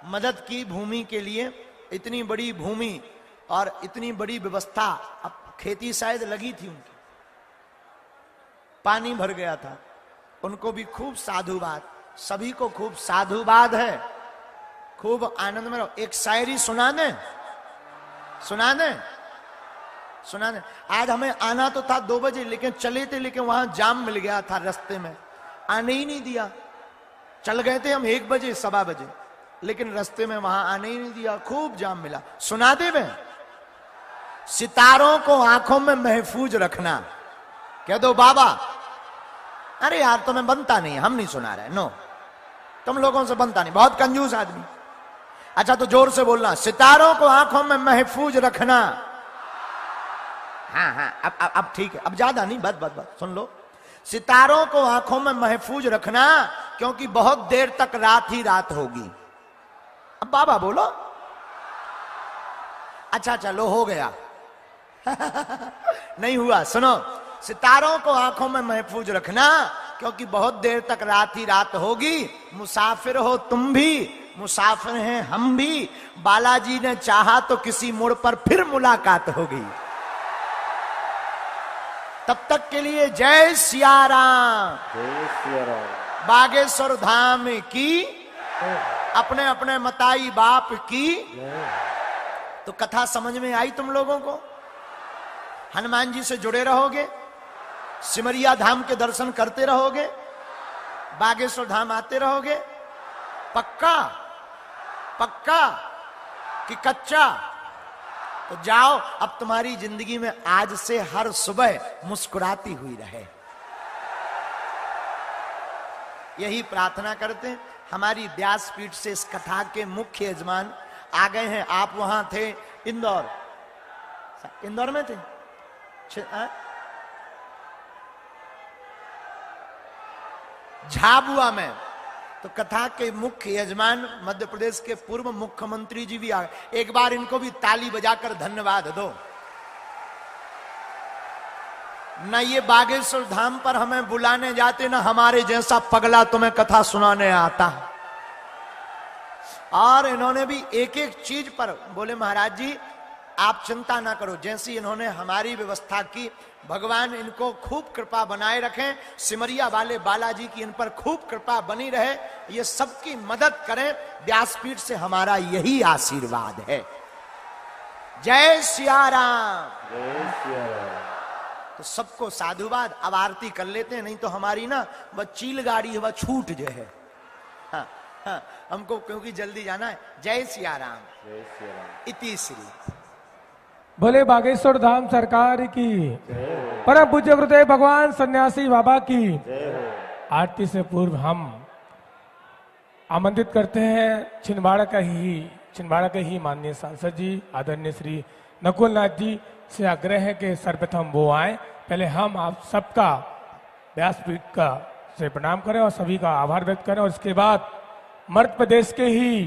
मदद की भूमि के लिए। इतनी बड़ी भूमि और इतनी बड़ी व्यवस्था, अब खेती शायद लगी थी उनकी, पानी भर गया था, उनको भी खूब साधुवाद, सभी को खूब साधुवाद है। खूब आनंद में रहो। एक शायरी सुना दें, सुना दें, सुना दें। आज हमें आना तो था 2 बजे, लेकिन चले थे, लेकिन वहां जाम मिल गया था रास्ते में, आने ही नहीं दिया। चल गए थे हम 1 बजे, 1:15 बजे, लेकिन रास्ते में वहां आने ही नहीं दिया, खूब जाम मिला। सुना दे मैं, सितारों को आंखों में महफूज रखना। कह दो बाबा। अरे यार तुम्हें बनता नहीं, हम नहीं सुना रहे। नो, तुम लोगों से बनता नहीं, बहुत कंजूस आदमी। अच्छा तो जोर से बोलना, सितारों को आंखों में महफूज रखना। हाँ हाँ, अब ठीक है, अब ज्यादा नहीं, बस सुन लो। सितारों को आंखों में महफूज रखना, क्योंकि बहुत देर तक रात ही रात होगी। अब बाबा बोलो। अच्छा चलो, हो गया। नहीं हुआ, सुनो। सितारों को आंखों में महफूज रखना, क्योंकि बहुत देर तक रात ही रात होगी। मुसाफिर हो तुम भी, मुसाफिर हैं हम भी। बालाजी ने चाहा तो किसी मोड़ पर फिर मुलाकात होगी। तब तक के लिए जय सिया राम। जय सिया राम। बागेश्वर धाम की, अपने अपने मताई बाप की। तो कथा समझ में आई तुम लोगों को? हनुमान जी से जुड़े रहोगे, सिमरिया धाम के दर्शन करते रहोगे, बागेश्वर धाम आते रहोगे। पक्का पक्का कि कच्चा? तो जाओ, अब तुम्हारी जिंदगी में आज से हर सुबह मुस्कुराती हुई रहे, यही प्रार्थना करते हैं। हमारी व्यासपीठ से इस कथा के मुख्य यजमान आ गए हैं। आप वहां थे, इंदौर में थे, झाबुआ में। तो कथा के मुख्य यजमान मध्य प्रदेश के पूर्व मुख्यमंत्री जी भी आ गए। एक बार इनको भी ताली बजाकर धन्यवाद दो। न ये बागेश्वर धाम पर हमें बुलाने जाते, न हमारे जैसा पगला तुम्हें कथा सुनाने आता। और इन्होंने भी एक एक चीज पर बोले, महाराज जी आप चिंता ना करो। जैसी इन्होंने हमारी व्यवस्था की, भगवान इनको खूब कृपा बनाए रखें। सिमरिया वाले बालाजी की इन पर खूब कृपा बनी रहे, ये सबकी मदद करें। व्यासपीठ से हमारा यही आशीर्वाद है। जय सिया राम। जय सिया राम। तो सबको साधुवाद। अब आरती कर लेते हैं, नहीं तो हमारी ना वह चील गाड़ी है, वह छूट जो है। हाँ हाँ, हमको क्योंकि जल्दी जाना है। जय सिया राम। जय सिया राम। इति श्री। बोले बागेश्वर धाम सरकार की, परम पूज्य गुरुदेव भगवान सन्यासी बाबा की जय हो। आरती से पूर्व हम आमंत्रित करते हैं छिंदवाड़ा के ही माननीय सांसद जी आदरणीय श्री नकुल नाथ जी से आग्रह है कि सर्वप्रथम वो आए। पहले हम आप सबका व्यासपीठ का से प्रणाम करें और सभी का आभार व्यक्त करें, और इसके बाद मध्य प्रदेश के ही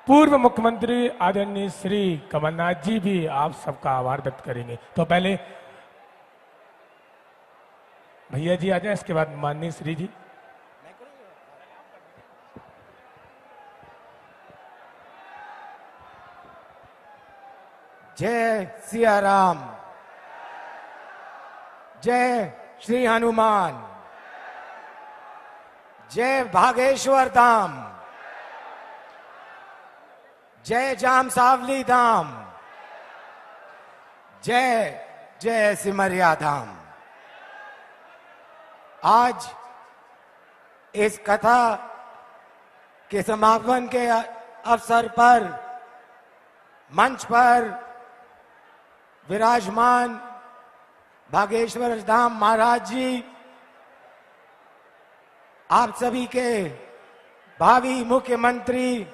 पूर्व मुख्यमंत्री आदरणीय श्री कमलनाथ जी भी आप सबका आभार व्यक्त करेंगे। तो पहले भैया जी आ जाए, इसके बाद माननीय श्री जी। जय सिया राम। जय श्री हनुमान। जय बागेश्वर धाम। जय जाम सावली धाम। जय जय सिमरिया धाम। आज इस कथा के समापन के अवसर पर मंच पर विराजमान बागेश्वर धाम महाराज जी, आप सभी के भावी मुख्यमंत्री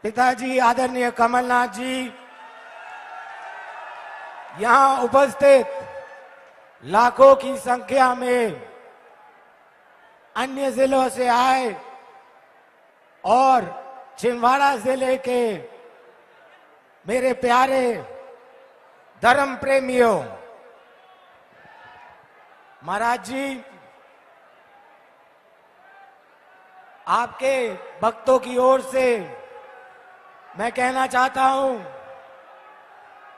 पिताजी आदरणीय कमलनाथ जी, यहां उपस्थित लाखों की संख्या में अन्य जिलों से आए और छिंदवाड़ा जिले के मेरे प्यारे धर्म प्रेमियों, महाराज जी आपके भक्तों की ओर से मैं कहना चाहता हूं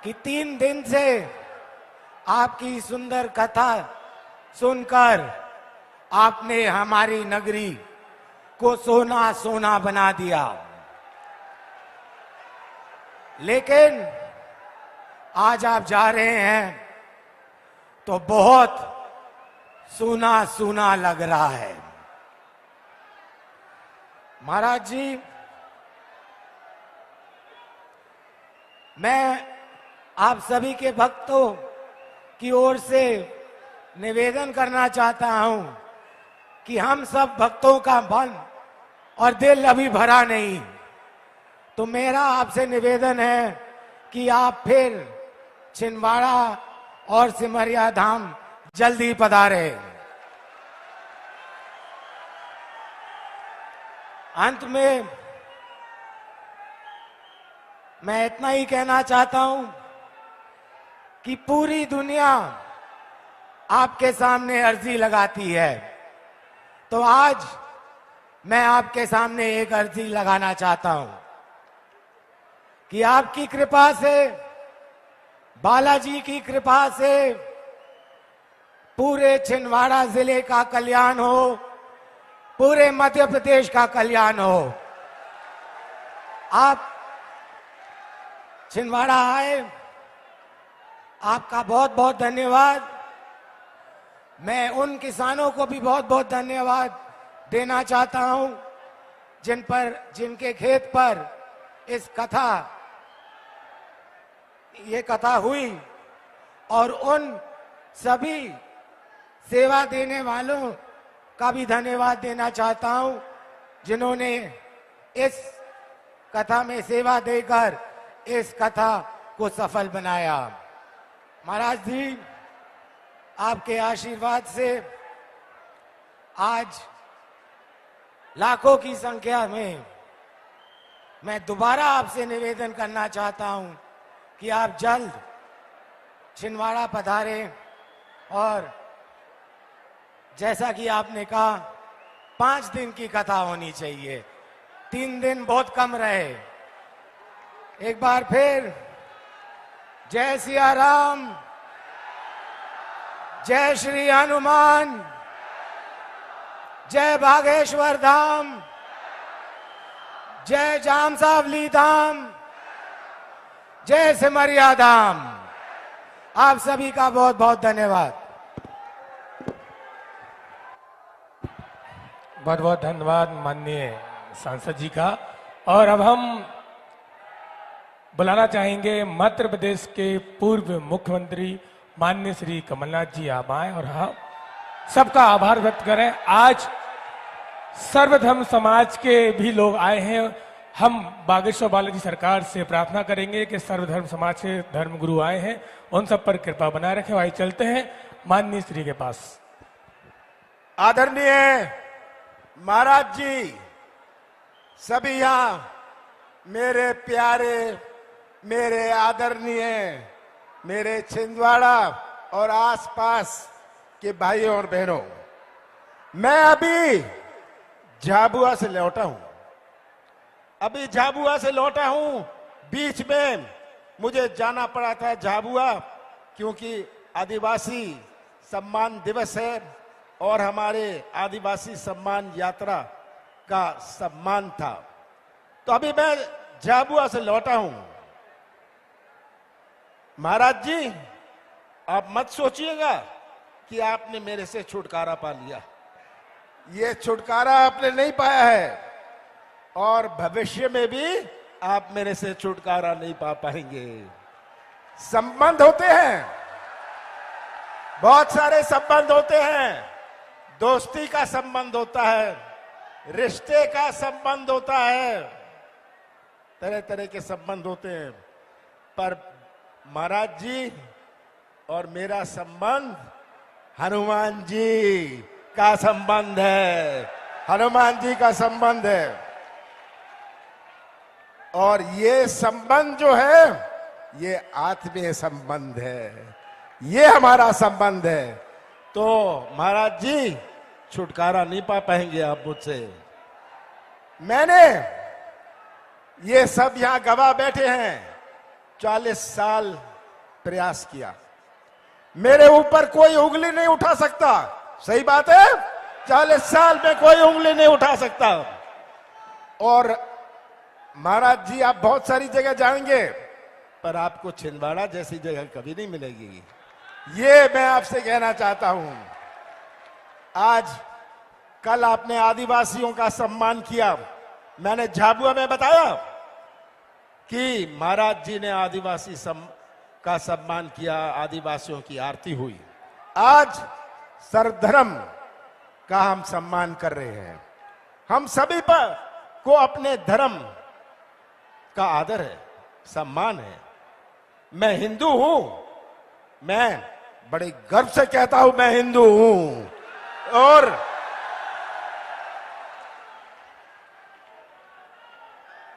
कि 3 दिन से आपकी सुंदर कथा सुनकर आपने हमारी नगरी को सोना सोना बना दिया। लेकिन आज आप जा रहे हैं तो बहुत सूना सूना लग रहा है। महाराज जी, मैं आप सभी के भक्तों की ओर से निवेदन करना चाहता हूं कि हम सब भक्तों का मन और दिल अभी भरा नहीं, तो मेरा आपसे निवेदन है कि आप फिर छिंदवाड़ा और सिमरिया धाम जल्दी पधारे। अंत में मैं इतना ही कहना चाहता हूं कि पूरी दुनिया आपके सामने अर्जी लगाती है, तो आज मैं आपके सामने एक अर्जी लगाना चाहता हूं कि आपकी कृपा से, बालाजी की कृपा से पूरे छिंदवाड़ा जिले का कल्याण हो, पूरे मध्य प्रदेश का कल्याण हो। आप छिंदवाड़ा आए, आपका बहुत बहुत धन्यवाद। मैं उन किसानों को भी बहुत बहुत धन्यवाद देना चाहता हूं जिनके खेत पर ये कथा हुई, और उन सभी सेवा देने वालों का भी धन्यवाद देना चाहता हूं जिन्होंने इस कथा में सेवा देकर इस कथा को सफल बनाया। महाराज जी, आपके आशीर्वाद से आज लाखों की संख्या में मैं दोबारा आपसे निवेदन करना चाहता हूं कि आप जल्द छिंदवाड़ा पधारें, और जैसा कि आपने कहा 5 दिन की कथा होनी चाहिए, 3 दिन बहुत कम रहे। एक बार फिर जय सिया राम, जय श्री हनुमान, जय बागेश्वर धाम, जय जामसावली धाम, जय सिमरिया धाम। आप सभी का बहुत बहुत धन्यवाद। बहुत बहुत धन्यवाद माननीय सांसद जी का। और अब हम बुलाना चाहेंगे मध्य प्रदेश के पूर्व मुख्यमंत्री माननीय श्री कमलनाथ जी आप आए और हम सबका आभार व्यक्त करें। आज सर्वधर्म समाज के भी लोग आए हैं। हम बागेश्वर बालाजी सरकार से प्रार्थना करेंगे कि सर्वधर्म समाज से धर्मगुरु आए हैं, उन सब पर कृपा बनाए रखें। भाई चलते हैं माननीय श्री के पास। आदरणीय महाराज जी, सभी यहां मेरे प्यारे, मेरे आदरणीय, मेरे छिंदवाड़ा और आसपास के भाइयों और बहनों, मैं अभी झाबुआ से लौटा हूं। बीच में मुझे जाना पड़ा था झाबुआ, क्योंकि आदिवासी सम्मान दिवस है और हमारे आदिवासी सम्मान यात्रा का सम्मान था, तो अभी मैं झाबुआ से लौटा हूं। महाराज जी, आप मत सोचिएगा कि आपने मेरे से छुटकारा पा लिया। ये छुटकारा आपने नहीं पाया है, और भविष्य में भी आप मेरे से छुटकारा नहीं पा पाएंगे। संबंध होते हैं, बहुत सारे संबंध होते हैं। दोस्ती का संबंध होता है, रिश्ते का संबंध होता है, तरह तरह के संबंध होते हैं, पर महाराज जी और मेरा संबंध हनुमान जी का संबंध है। हनुमान जी का संबंध है, और ये संबंध जो है ये आत्मीय संबंध है, ये हमारा संबंध है। तो महाराज जी, छुटकारा नहीं पा पाएंगे आप मुझसे। मैंने ये सब यहां गवाह बैठे हैं, 40 साल प्रयास किया, मेरे ऊपर कोई उंगली नहीं उठा सकता। सही बात है, 40 साल में कोई उंगली नहीं उठा सकता। और महाराज जी, आप बहुत सारी जगह जाएंगे, पर आपको छिंदवाड़ा जैसी जगह कभी नहीं मिलेगी, ये मैं आपसे कहना चाहता हूं। आज कल आपने आदिवासियों का सम्मान किया। मैंने झाबुआ में बताया कि महाराज जी ने आदिवासी का सम्मान किया, आदिवासियों की आरती हुई। आज सर्वधर्म का हम सम्मान कर रहे हैं। हम सभी पर को अपने धर्म का आदर है, सम्मान है। मैं हिंदू हूं, मैं बड़े गर्व से कहता हूं मैं हिंदू हूं। और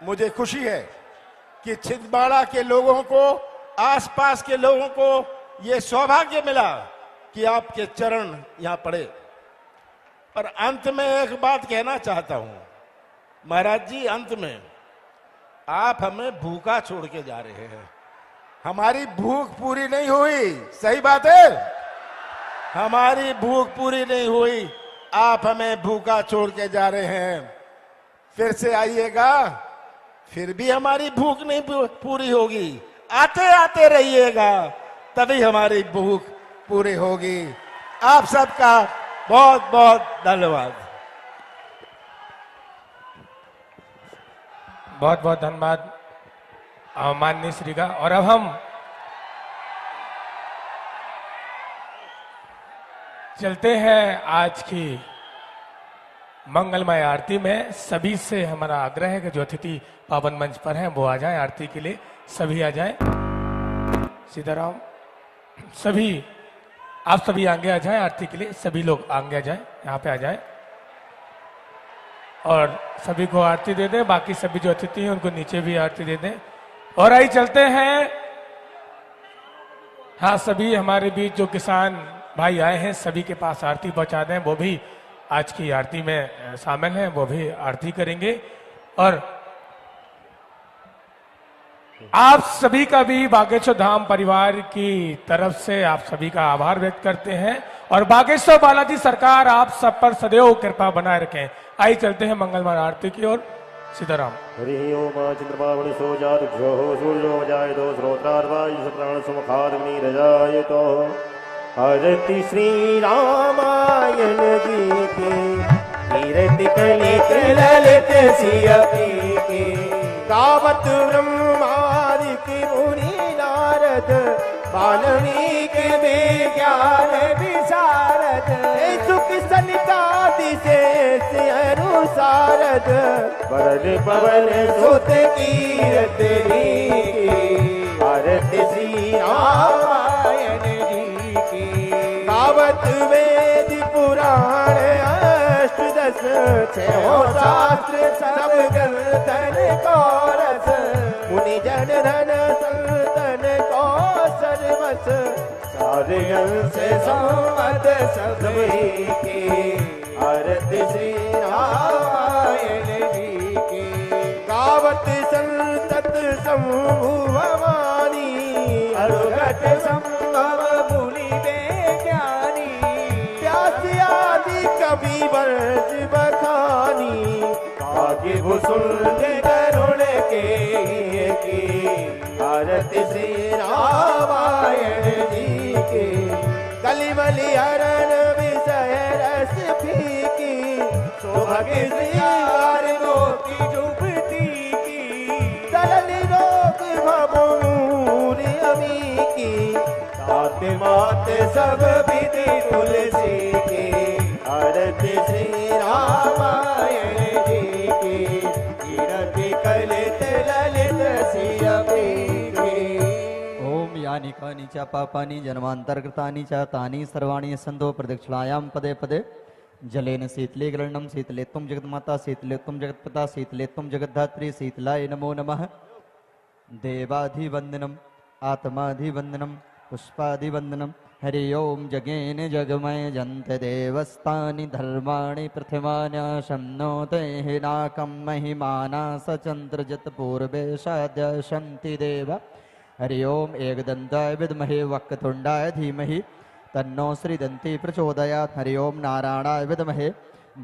मुझे खुशी है कि छिंदवाड़ा के लोगों को, आसपास के लोगों को यह सौभाग्य मिला कि आपके चरण यहां पड़े। और अंत में एक बात कहना चाहता हूं, महाराज जी, अंत में आप हमें भूखा छोड़ के जा रहे हैं। हमारी भूख पूरी नहीं हुई, सही बात है, हमारी भूख पूरी नहीं हुई, आप हमें भूखा छोड़ के जा रहे हैं। फिर से आइएगा, फिर भी हमारी भूख नहीं पूरी होगी। आते आते रहिएगा, तभी हमारी भूख पूरी होगी। आप सबका बहुत बहुत धन्यवाद। बहुत बहुत धन्यवाद माननीय श्री का। और अब हम चलते हैं आज की मंगलमय आरती में। सभी से हमारा आग्रह है कि जो अतिथि पावन मंच पर हैं वो आ जाएं आरती के लिए, सभी आ जाएं। सीताराम, सभी आप सभी आगे आ जाएं आरती के लिए, सभी लोग आगे आ जाएं, यहाँ पे आ जाएं और सभी को आरती दे दें। बाकी सभी जो अतिथि हैं उनको नीचे भी आरती दे दें। और आई चलते हैं, हाँ, सभी हमारे बीच जो किसान भाई आए हैं सभी के पास आरती पहुंचा दें, वो भी आज की आरती में शामिल हैं, वो भी आरती करेंगे। और आप सभी का भी बागेश्वर धाम परिवार की तरफ से आप सभी का आभार व्यक्त करते हैं और बागेश्वर बालाजी सरकार आप सब पर सदैव कृपा बनाए रखें। आइए चलते हैं मंगलमय आरती की ओर। सीताराम। हरि ओम चंद्रमा सो जातुभ्यो सूर्यो जायतो श्रोत्रार्वायु प्राण सुमुखादग्निरजायतो। आरती श्री रामायण जी की, कीर्ति कलित ललित सियपी की। गावत ब्रह्मादि की मुनि नारद, वाल्मीकि विज्ञान विशारद। सुख सनिकादि से अनुसारद, वरण पवन सुत कीरतनी की। आरती श्री रामायण जी की। गावत वेद पुराण अष्टदश, छो शास्त्र सब ग्रंथन को रस। मुनि जन धन संतन को सर्वस, सारे से सम्मत सभी की। आरती श्री रामायण जी की। गावत संतत समूह वाणी, अनुगत संभव मुनि ज्ञानी। व्यास आदि कवि वर्ष बखानी, भाग्य भूषुंड करुण के की। आरती श्री रामायण जी की। कलिमलि हरण विषय रस फीकी, सौभाग्य श्रृंगार गोपी जुबती की। सरल रोग भवमूर अमी की, तात मात सब विधि तुलसी की। आरती श्री रामायण जी की। कीर्ति कलित ललित सियपी की। ओम यानि कानि च पापानि जन्मान्तर्कृतानि च तानि सर्वाणि सन्तो प्रदक्षिणायां पदे पदे। जलेन शीतलीकरणं शीतलेत्वं जगन्माता शीतलेत्वं जगत्पिता शीतलेत्वं जगद्धात्री शीतलाय नमो नमः। देवाधिवन्दनम् आत्माधिवन्दनं पुष्पाधिवन्दनं। हरि ओम जगेन जगमय जन्त देवस्तानि धर्माणि प्रथिमान्याशं नोते हिनाकं महिमाना सचन्द्रजत पूर्वे साद्यशन्ति देव। हरि ओम एकदन्ताय विद्महे वक्रतुण्डाय धीमहि तन्नो श्रीदन्ती प्रचोदयात्। हरि ओम नारायणाय विद्महे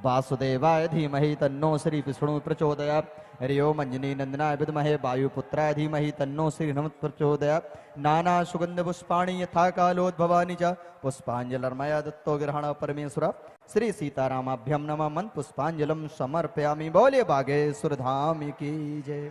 वासुदेवाय धीमहि तन्नो श्री विष्णु प्रचोदयात्। हरि ओम अंजनी नंदनाय विद्महे वायुपुत्राय धीमहि तन्नो श्री हनुमत् प्रचोदयात्। नाना सुगंध पुष्पाणि यथा कालोद्भवानि च पुष्पांजलिर्मया दत्तो ग्रहण परमेश्वर। श्री सीतारामाभ्यं नमः। मन पुष्पांजलिं समर्पयामि। बोले बागेश्वर धाम की जय।